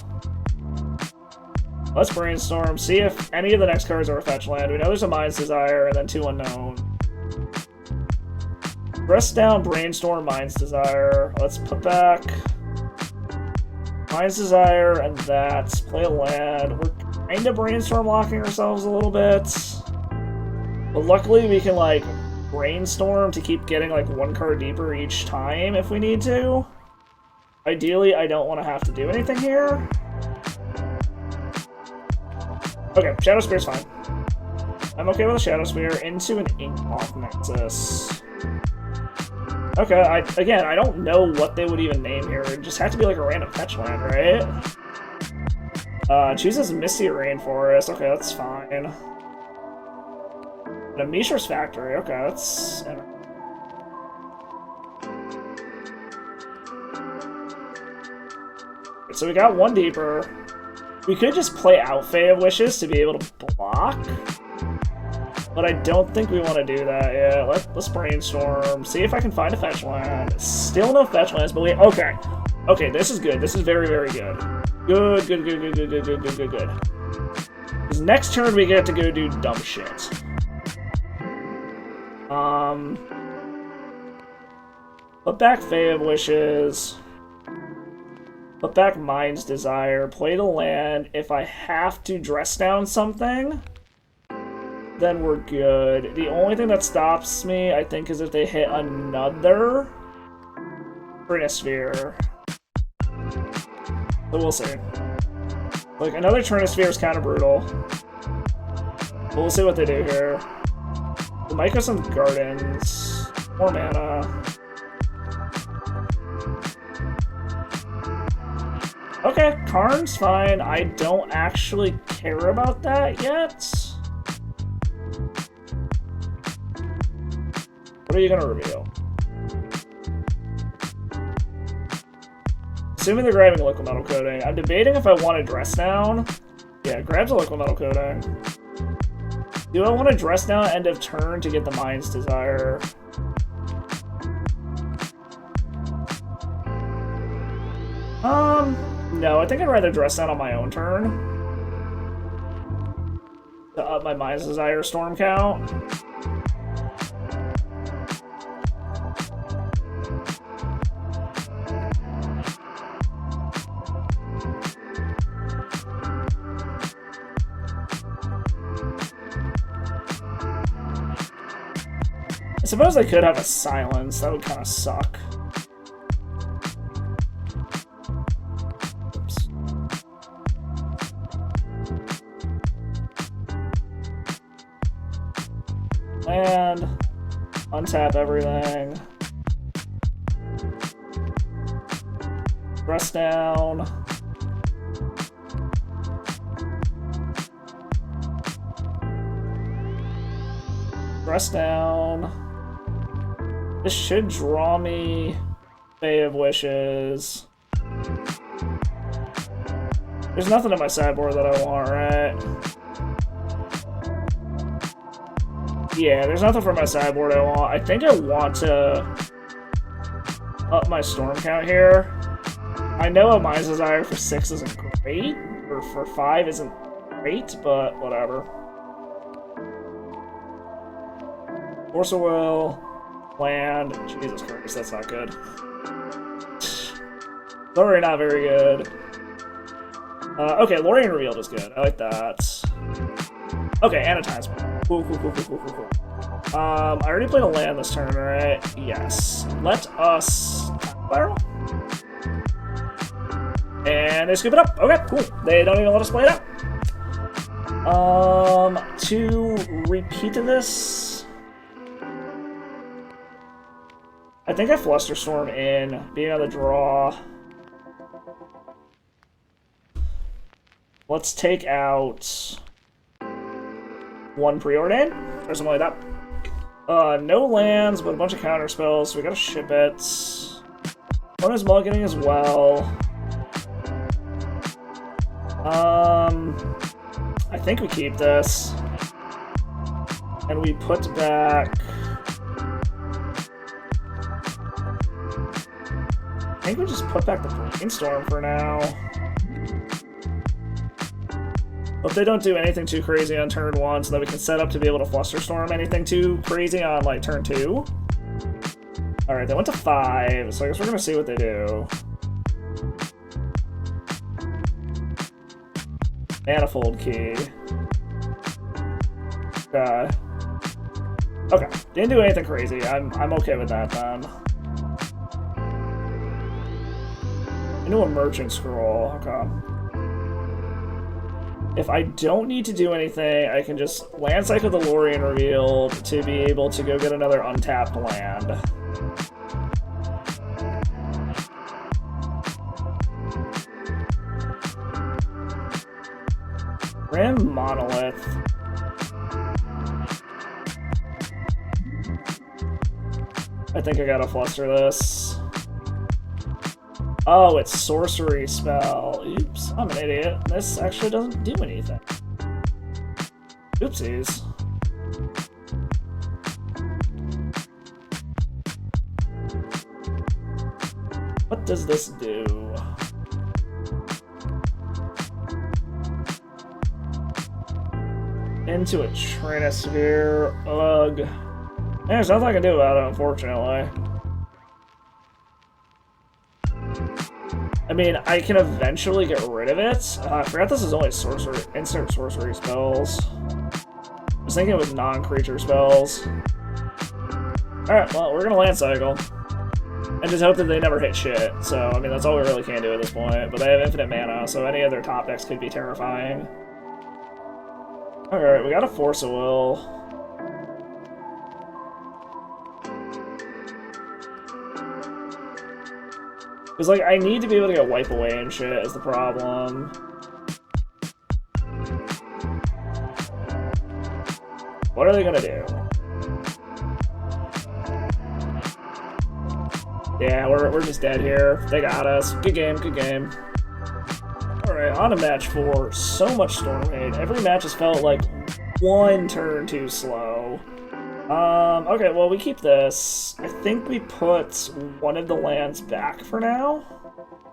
Let's brainstorm, see if any of the next cards are a fetch land. We know there's a Mind's Desire and then 2 unknown. Press down, brainstorm, Mind's Desire. Let's put back Mind's Desire and that. Play a land. We're kind of brainstorm locking ourselves a little bit. But luckily we can, like, brainstorm to keep getting, like, 1 card deeper each time if we need to. Ideally, I don't want to have to do anything here. Okay, Shadow Spear's fine. I'm okay with a Shadow Spear into an Ink-Moth Nexus. Okay, again, I don't know what they would even name here. It just had to be like a random fetch land, right? Chooses Misty Rainforest. Okay, that's fine. And a Mishra's Factory. Okay, that's... So we got 1 deeper. We could just play out Fae of Wishes to be able to block. But I don't think we want to do that yet. Let's brainstorm. See if I can find a fetch land. Still no fetch lands, but wait. Okay. Okay, this is good. This is very, very good. Good. Because next turn we get to go do dumb shit. Put back Fae of Wishes. Put back Mind's Desire. Play the land. If I have to dress down something, then we're good. The only thing that stops me, I think, is if they hit another Trinisphere. So we'll see. Like, another Trinisphere is kind of brutal. But we'll see what they do here. The Mycosynth Gardens. More mana. Okay, Karn's fine. I don't actually care about that yet. What are you gonna reveal? Assuming they're grabbing Liquid Metal Coating. I'm debating if I want to dress down. Yeah, grabs a Liquid Metal Coating. Do I want to dress down end of turn to get the Mind's Desire? No, I think I'd rather dress down on my own turn. To up my Mind's Desire storm count. I suppose I could have a silence. That would kind of suck. Oops. Land. Untap everything. Press down. Press down. This should draw me Fae of Wishes. There's nothing in my sideboard that I want, right? Yeah, there's nothing for my sideboard I want. I think I want to up my storm count here. I know a Mind's Desire for 6 isn't great, or for 5 isn't great, but whatever. Force of Will. Land. Jesus Christ, that's not good. Sorry, not very good. Okay, Lorien Revealed is good. I like that. Okay, and a Time Spell. Cool. I already played a land this turn, right? Yes. Let us... Spiral? And they scoop it up. Okay, cool. They don't even let us play it out. To repeat this, I think I Flusterstorm in, being on the draw. Let's take out one Preordain, or something like that. No lands, but a bunch of counter spells, so we gotta ship it. One is mulliganing as well. I think we keep this. And we put back... I think we just put back the Brainstorm for now. If they don't do anything too crazy on turn 1, so that we can set up to be able to Flusterstorm anything too crazy on, like, turn 2. Alright, they went to 5, so I guess we're gonna see what they do. Manifold Key. Okay, didn't do anything crazy. I'm okay with that, then. Into a Merchant Scroll, okay. If I don't need to do anything, I can just land cycle the Lorien Revealed to be able to go get another untapped land. Rim Monolith. I think I gotta fluster this. Oh, it's sorcery spell. Oops, I'm an idiot. This actually doesn't do anything. Oopsies. What does this do? Into a Trinisphere. Ugh. There's nothing I can do about it, unfortunately. I mean, I can eventually get rid of it. I forgot this is only sorcery, insert sorcery spells. I was thinking it was non-creature spells. Alright, well, we're gonna land cycle. And just hope that they never hit shit. So, I mean, that's all we really can do at this point. But they have infinite mana, so any of their top decks could be terrifying. Alright, we got a Force of Will. Because, like, I need to be able to get wipe away and shit is the problem. What are they gonna do? Yeah, we're just dead here. They got us. Good game, good game. Alright, on to match 4. So much Storm Raid. Every match has felt like one turn too slow. Okay, well, we keep this. I think we put one of the lands back for now.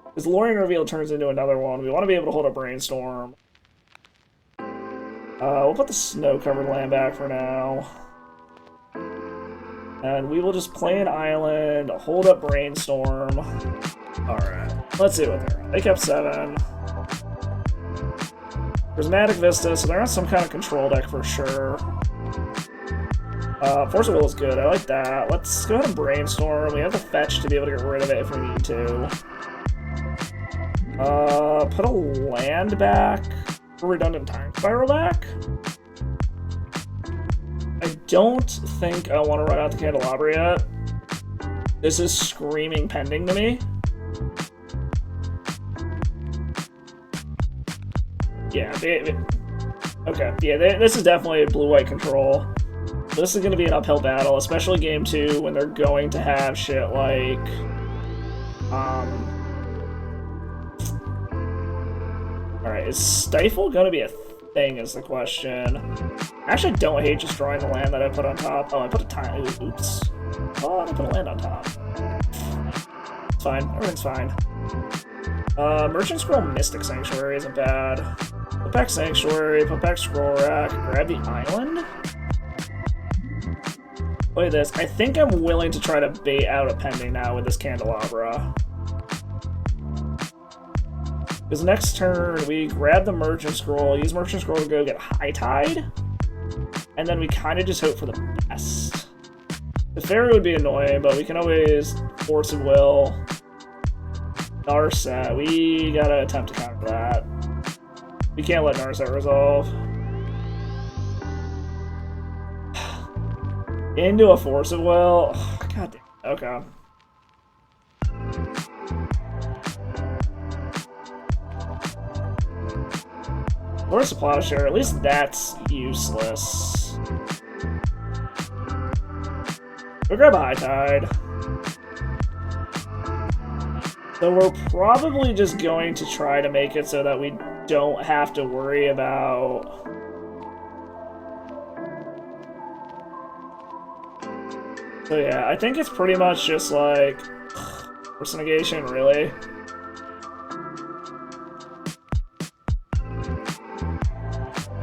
Because Lorien Reveal turns into another one. We want to be able to hold a Brainstorm. We'll put the snow-covered land back for now. And we will just play an island, hold up Brainstorm. Alright, let's see what they're at. They kept 7. Prismatic Vista, so they're on some kind of control deck for sure. Force of Will is good, I like that. Let's go ahead and Brainstorm. We have the fetch to be able to get rid of it if we need to. Put a land back. Redundant Time Spiral back. I don't think I want to run out the Candelabra yet. This is screaming pending to me. Yeah, okay, yeah, this is definitely a blue-white control. This is going to be an uphill battle, especially game 2 when they're going to have shit like, Alright, is Stifle going to be a thing is the question. I actually don't hate just drawing the land that I put on top. Oh, I put a time. Oops. Oh, I put a land on top. It's fine. Everything's fine. Merchant Scroll Mystic Sanctuary isn't bad. Put back Sanctuary, put back Scroll Rack, grab the island. Look at this. I think I'm willing to try to bait out a pending now with this Candelabra. Because next turn, we grab the Merchant Scroll, use Merchant Scroll to go get High Tide, and then we kind of just hope for the best. The Fairy would be annoying, but we can always Force of Will. Narset. We gotta attempt to counter that. We can't let Narset resolve. Into a Force of Will. Oh, God damn. Okay. Force of Plowshare. At least that's useless. We'll grab a High Tide. So we're probably just going to try to make it so that we don't have to worry about... So yeah, I think it's pretty much just like... Force negation, really?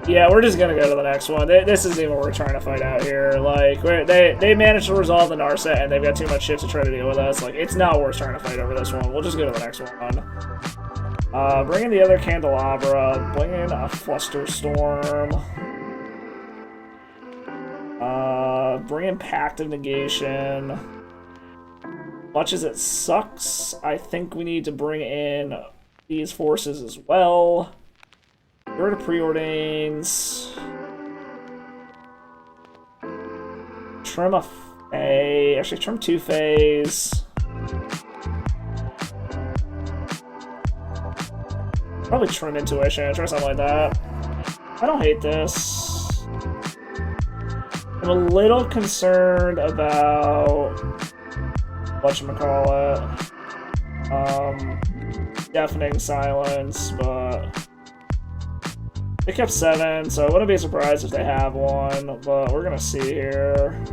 Yeah, we're just gonna go to the next one. This isn't even what we're trying to fight out here. Like, they managed to resolve the Narset, and they've got too much shit to try to deal with us. Like, it's not worth trying to fight over this one. We'll just go to the next one. Bring in the other Candelabra. Bring in a Flusterstorm. Bring in Pact of Negation. Much as it sucks, I think we need to bring in these forces as well. Get rid of Preordains. Trim a Fae. Actually, trim 2 Faes. Probably trim Intuition. Try something like that. I don't hate this. I'm a little concerned about whatchamacallit. Deafening Silence, but they kept 7, so I wouldn't be surprised if they have one, but we're gonna see here.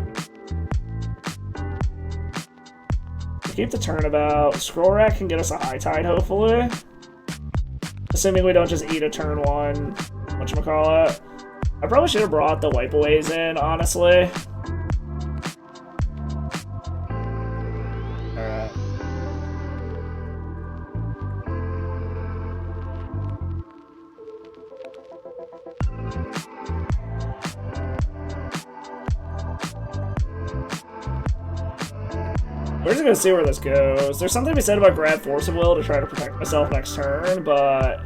Keep the Turnabout. Scroll Rack can get us a High Tide, hopefully. Assuming we don't just eat a turn 1, whatchamacallit. I probably should have brought the Wipeaways in, honestly. Alright. We're just gonna see where this goes. There's something to be said about grab Force of Will to try to protect myself next turn, but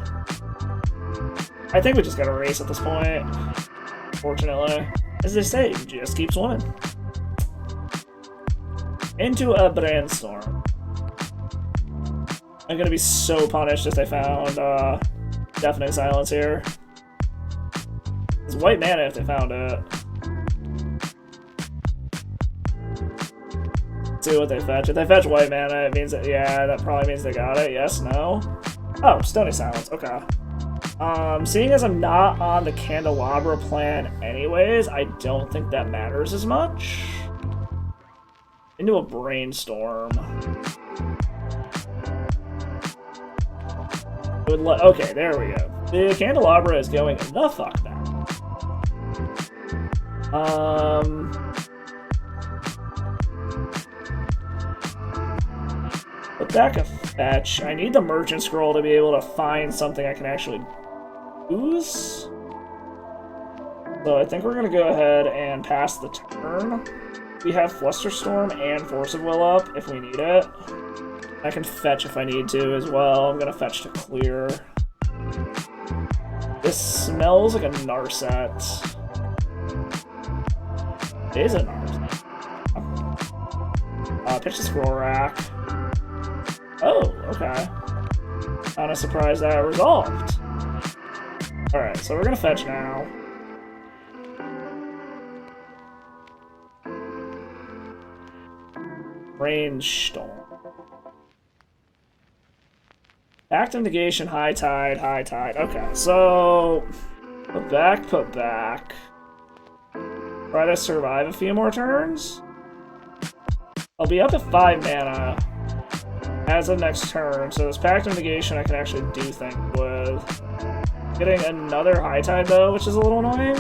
I think we just gotta race at this point. Fortunately. As they say, just keep swimming. Into a Brainstorm. I'm gonna be so punished if they found Deafening Silence here. It's white mana if they found it. Let's see what they fetch. If they fetch white mana, it means that, yeah, that probably means they got it. Yes, no? Oh, Stony Silence, okay. Seeing as I'm not on the Candelabra plan anyways, I don't think that matters as much. Into a Brainstorm. Okay, there we go. The Candelabra is going the fuck back. Put back a fetch. I need the Merchant Scroll to be able to find something I can actually use. So I think we're gonna go ahead and pass the turn. We have Flusterstorm and Force of Will up if we need it. I can fetch if I need to as well. I'm gonna fetch to clear. This smells like a Narset. It is a Narset. Pitch the Scroll Rack. Oh, okay. Kinda surprised that resolved. Alright, so we're gonna fetch now. Brainstorm. Pact of Negation, High Tide, High Tide. Okay, so put back, put back. Try to survive a few more turns. I'll be up at 5 mana as of next turn, so this Pact of Negation I can actually do things with. Getting another High Tide though, which is a little annoying.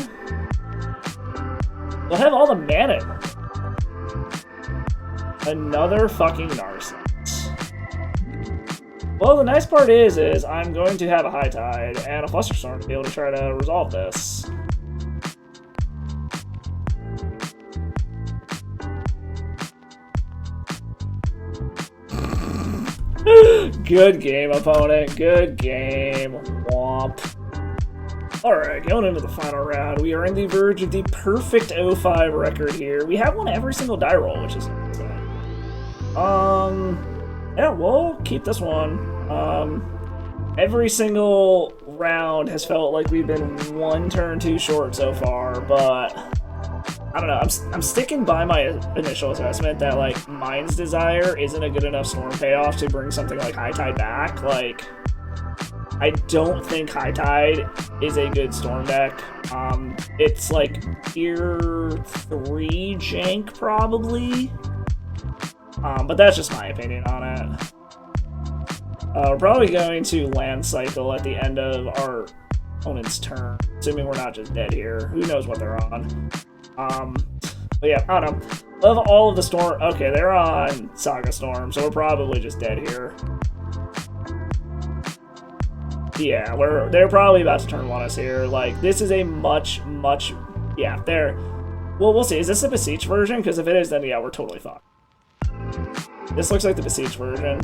We'll have all the mana. Another fucking Narset. Well, the nice part is I'm going to have a High Tide and a Flusterstorm to be able to try to resolve this. Good game, opponent. Good game. Womp. Alright, going into the final round, we are on the verge of the perfect 0-5 record here. We have won every single die roll, which is insane. Yeah, we'll keep this one. Every single round has felt like we've been one turn too short so far, but I don't know. I'm sticking by my initial assessment that like Mind's Desire isn't a good enough storm payoff to bring something like High Tide back. Like, I don't think High Tide is a good storm deck. It's like tier 3 jank probably, but that's just my opinion on it. We're probably going to land cycle at the end of our opponent's turn, assuming we're not just dead here. Who knows what they're on? But yeah, I don't know. Of all of the storm, okay, they're on Saga Storm, so we're probably just dead here. Yeah, they're probably about to turn one us here. Like, this is a much, yeah, well, we'll see. Is this the Beseech version? Because if it is, then yeah, we're totally fucked. This looks like the Beseech version.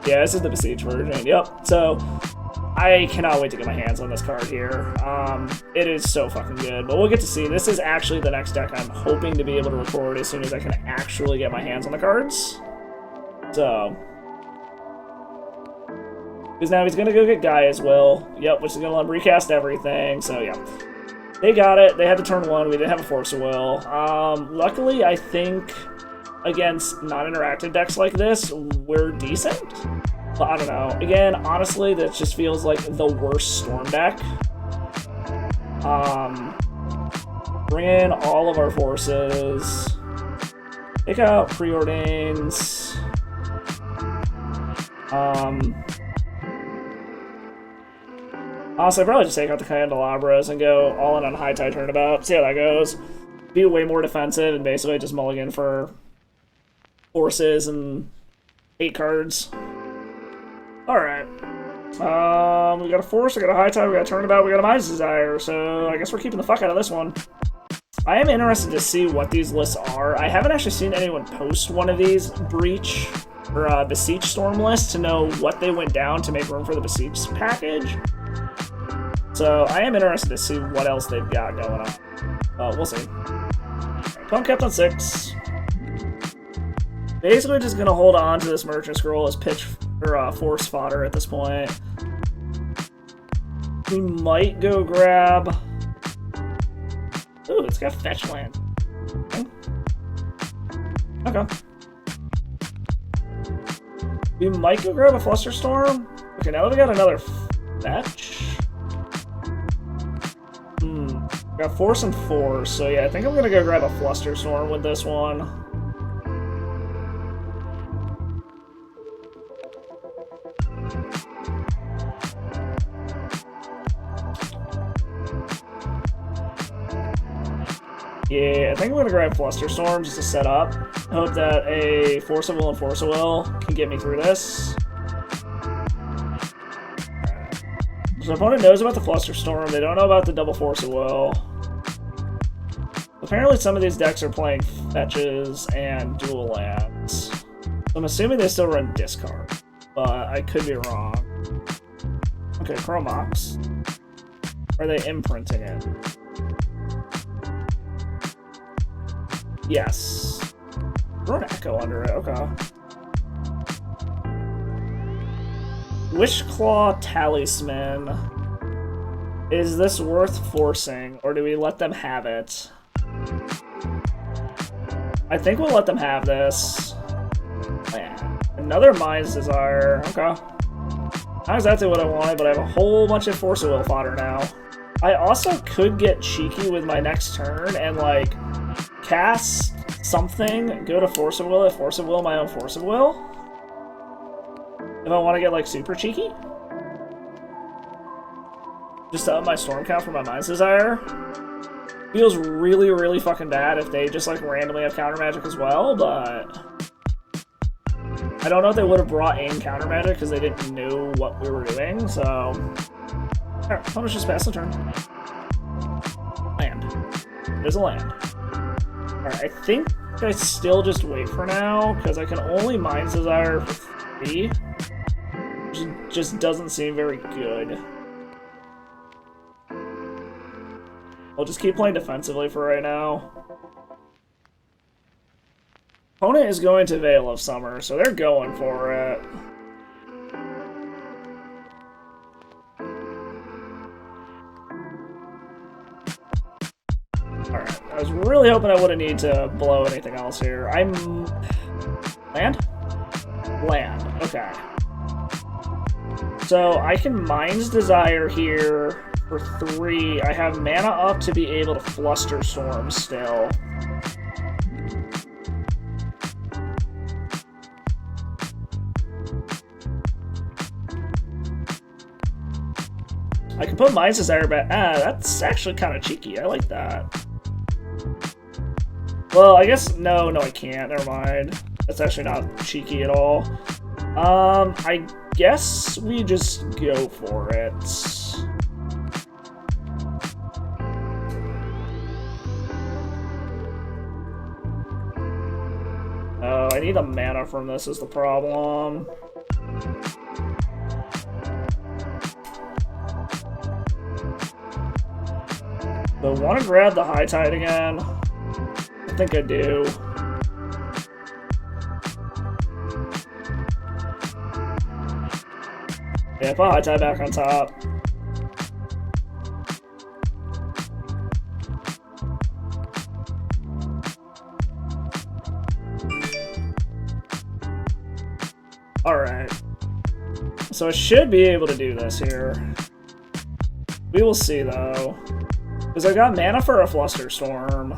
Yeah, this is the Beseech version. Yep. So I cannot wait to get my hands on this card here. It is so fucking good. But we'll get to see. This is actually the next deck I'm hoping to be able to record as soon as I can actually get my hands on the cards. So, because now he's gonna go get Guy as well. Yep, which is gonna let him recast everything. So yeah, they got it. They had to turn one. We didn't have a Force of Will. Luckily, I think against non-interactive decks like this, we're decent. But I don't know. Again, honestly, that just feels like the worst Storm deck. Bring in all of our forces. Take out Preordains. Honestly, I'd probably just take out the Candelabras and go all in on High Tide Turnabout. See how that goes. Be way more defensive and basically just mulligan for forces and 8 cards. Alright. We got a Force, we got a High Tide, we got a Turnabout, we got a Mind's Desire, so I guess we're keeping the fuck out of this one. I am interested to see what these lists are. I haven't actually seen anyone post one of these Breach or Beseech Storm lists to know what they went down to make room for the Beseech package. So I am interested to see what else they've got going on. We'll see. Punk kept on 6. Basically just gonna hold on to this Merchant Scroll as pitch or force fodder at this point. We might go grab. Ooh, it's got fetch land. Okay. We might go grab a Flusterstorm. Okay, now that we got another fetch. Got Force and Force, so yeah, I think I'm gonna go grab a Flusterstorm with this one. Yeah, I think I'm gonna grab Flusterstorm just to set up. I hope that a Force of Will and Force of Will can get me through this. So the opponent knows about the Flusterstorm, they don't know about the double Force of Will. Apparently some of these decks are playing fetches and dual lands. So I'm assuming they still run discard, but I could be wrong. Okay, Chromox. Are they imprinting it? Yes. Throw an Echo under it, okay. Wishclaw Talisman. Is this worth forcing, or do we let them have it? I think we'll let them have this. Man. Another Mind's Desire, okay. Not exactly what I wanted, but I have a whole bunch of Force of Will fodder now. I also could get cheeky with my next turn and, like, cast something, go to Force of Will, Force of Will, my own Force of Will. If I want to get, like, super cheeky. Just to up my storm count for my Mind's Desire. Feels really, really fucking bad if they just, like, randomly have counter magic as well, but I don't know if they would have brought in counter magic because they didn't know what we were doing, so alright, let's just pass the turn. Land. There's a land. Alright, I think I still just wait for now, because I can only Mind's Desire for 3. Which just doesn't seem very good. I'll just keep playing defensively for right now. Opponent is going to Veil of Summer, so they're going for it. Alright, I was really hoping I wouldn't need to blow anything else here. Land? Land, okay. So I can Mind's Desire here for 3. I have mana up to be able to Flusterstorm still. I can put Mind's Desire back. That's actually kind of cheeky. I like that. Well, I guess no, I can't. Never mind. That's actually not cheeky at all. I guess we just go for it. Oh, I need the mana from this is the problem. So I want to grab the High Tide again. I think I do. Yeah, put High Tide back on top. Alright. So I should be able to do this here. We will see, though. Because I got mana for a Flusterstorm.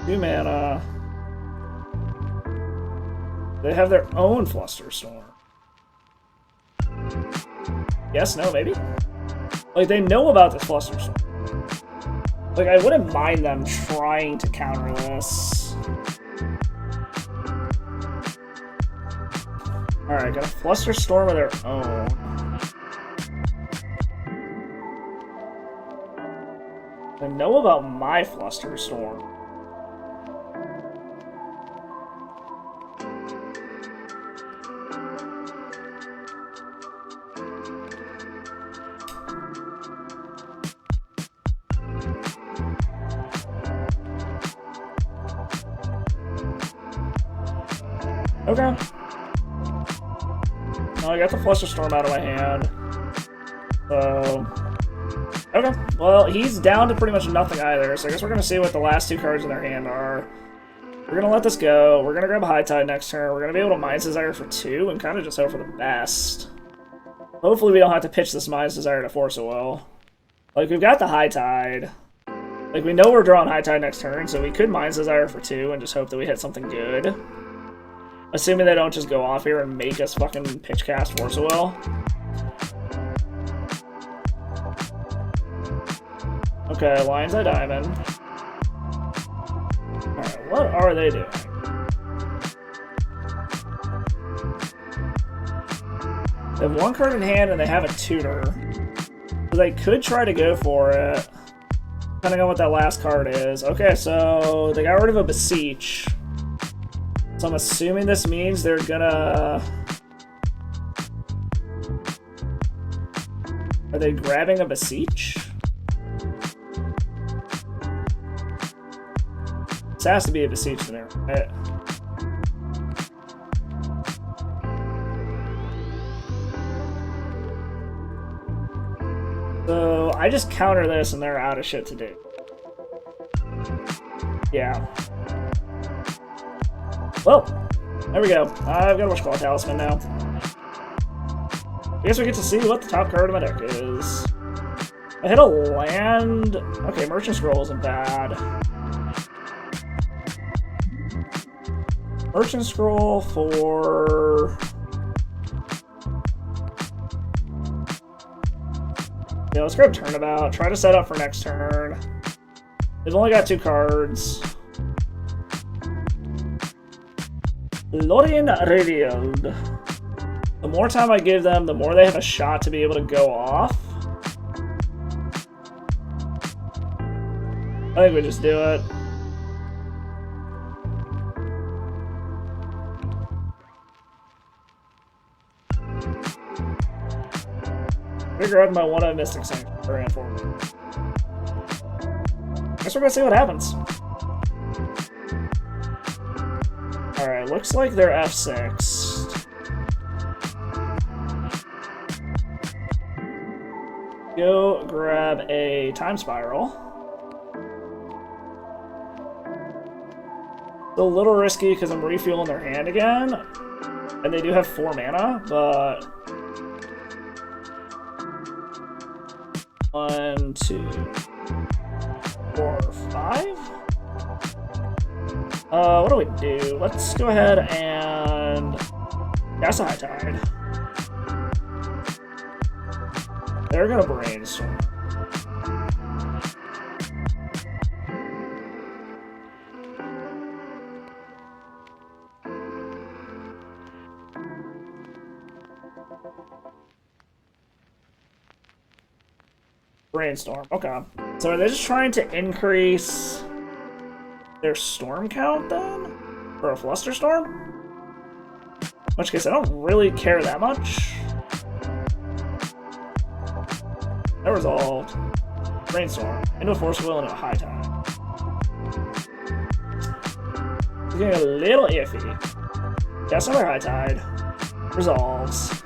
2 mana. They have their own Flusterstorm. Yes, no, maybe? Like, they know about this Flusterstorm. Like, I wouldn't mind them trying to counter this. Alright, got a Flusterstorm of their own. They know about my Flusterstorm. Okay. No, I got the Flusterstorm out of my hand. So... Okay, well, he's down to pretty much nothing either, so I guess we're going to see what the last 2 cards in their hand are. We're going to let this go. We're going to grab a High Tide next turn. We're going to be able to Mind's Desire for 2 and kind of just hope for the best. Hopefully we don't have to pitch this Mind's Desire to Force of Will. Like, we've got the High Tide. Like, we know we're drawing High Tide next turn, so we could Mind's Desire for 2 and just hope that we hit something good. Assuming they don't just go off here and make us fucking pitch cast Force of Will. Okay, Lion's Eye Diamond. Alright, what are they doing? They have 1 card in hand and they have a tutor. So they could try to go for it. Depending on what that last card is. Okay, so they got rid of a Beseech. So I'm assuming this means they're gonna... Are they grabbing a Beseech? This has to be a Beseech in there, right? So I just counter this and they're out of shit to do. Yeah. Well, there we go. I've got a Witchclaw Talisman now. I guess we get to see what the top card of my deck is. I hit a land... Okay, Merchant Scroll isn't bad. Merchant Scroll for... Yeah, let's grab Turnabout. Try to set up for next turn. They've only got 2 cards. Lorien Radiant. The more time I give them, the more they have a shot to be able to go off. I think we just do it. Figure out my one-eye Mystic Sanctuary for me. Guess we're gonna see what happens. Alright, looks like they're F6. Go grab a Time Spiral. It's a little risky because I'm refueling their hand again. And they do have 4 mana, but... 1, 2, 4, 5? What do we do? Let's go ahead and... That's a High Tide. They're gonna brainstorm. Brainstorm, okay. So are they just trying to increase their storm count then? For a Flusterstorm? In which case I don't really care that much. That resolved. Brainstorm. Into a Force Will and a High Tide. It's getting a little iffy. That's another High Tide. Resolves.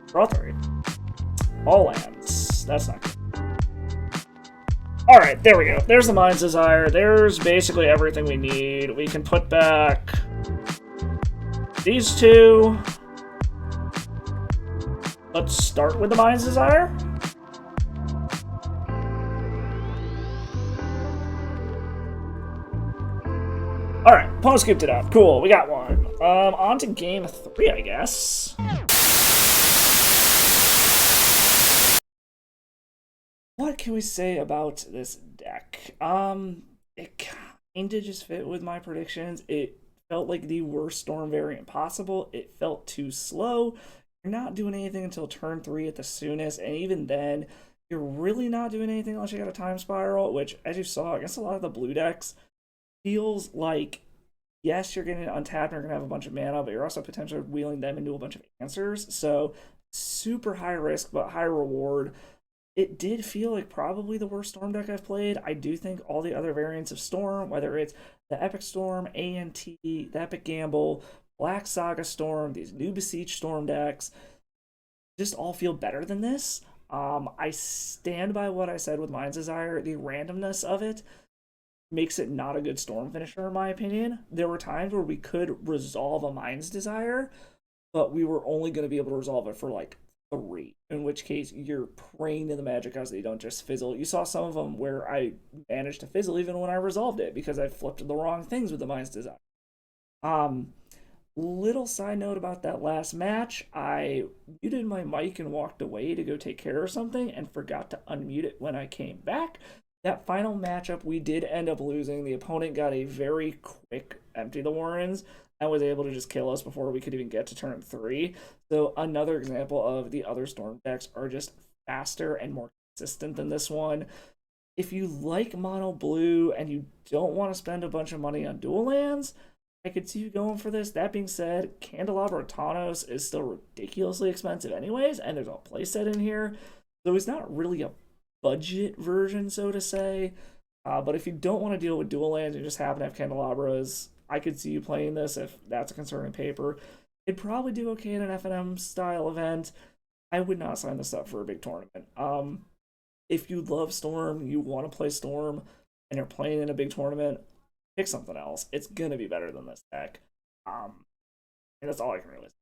Draw 3. All lands. That's not good. Alright, there we go. There's the Mind's Desire. There's basically everything we need. We can put back these two. Let's start with the Mind's Desire. Alright, opponent scooped it up. Cool, we got one. On to game 3, I guess. What can we say about this deck? It kinda just fit with my predictions. It felt like the worst Storm variant possible. It felt too slow. You're not doing anything until turn 3 at the soonest, and even then, you're really not doing anything unless you got a Time Spiral, which, as you saw, against a lot of the blue decks, feels like, yes, you're getting untapped and you're going to have a bunch of mana, but you're also potentially wheeling them into a bunch of answers. So, super high risk, but high reward. It did feel like probably the worst Storm deck I've played. I do think all the other variants of Storm, whether it's the Epic Storm, ANT, the Epic Gamble, Black Saga Storm, these new Beseech Storm decks, just all feel better than this. I stand by what I said with Mind's Desire. The randomness of it makes it not a good Storm finisher, in my opinion. There were times where we could resolve a Mind's Desire, but we were only going to be able to resolve it for like 3, in which case you're praying to the magic gods that you don't just fizzle. You saw some of them where I managed to fizzle even when I resolved it because I flipped the wrong things with the Mind's Desire. Little side note about that last match, I muted my mic and walked away to go take care of something and forgot to unmute it when I came back. That final matchup, we did end up losing. The opponent got a very quick Empty the Warrens and was able to just kill us before we could even get to turn 3. So another example of the other Storm decks are just faster and more consistent than this one. If you like mono blue and you don't want to spend a bunch of money on dual lands, I could see you going for this. That being said, Candelabra Tawnos is still ridiculously expensive anyways, and there's a playset in here. So it's not really a budget version, so to say. But if you don't want to deal with dual lands and just happen to have Candelabras, I could see you playing this if that's a concern in paper. It'd probably do okay in an FNM style event. I would not sign this up for a big tournament. If you love Storm, you want to play Storm, and you're playing in a big tournament, pick something else. It's going to be better than this deck. And that's all I can really say.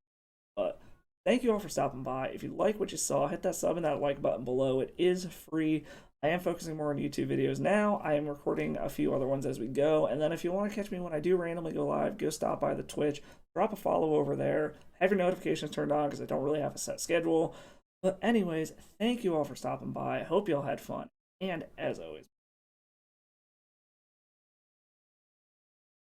But thank you all for stopping by. If you like what you saw, hit that sub and that like button below. It is free. I am focusing more on YouTube videos now. I am recording a few other ones as we go. And then if you want to catch me when I do randomly go live, go stop by the Twitch. Drop a follow over there. Have your notifications turned on because I don't really have a set schedule. But anyways, thank you all for stopping by. I hope you all had fun. And as always,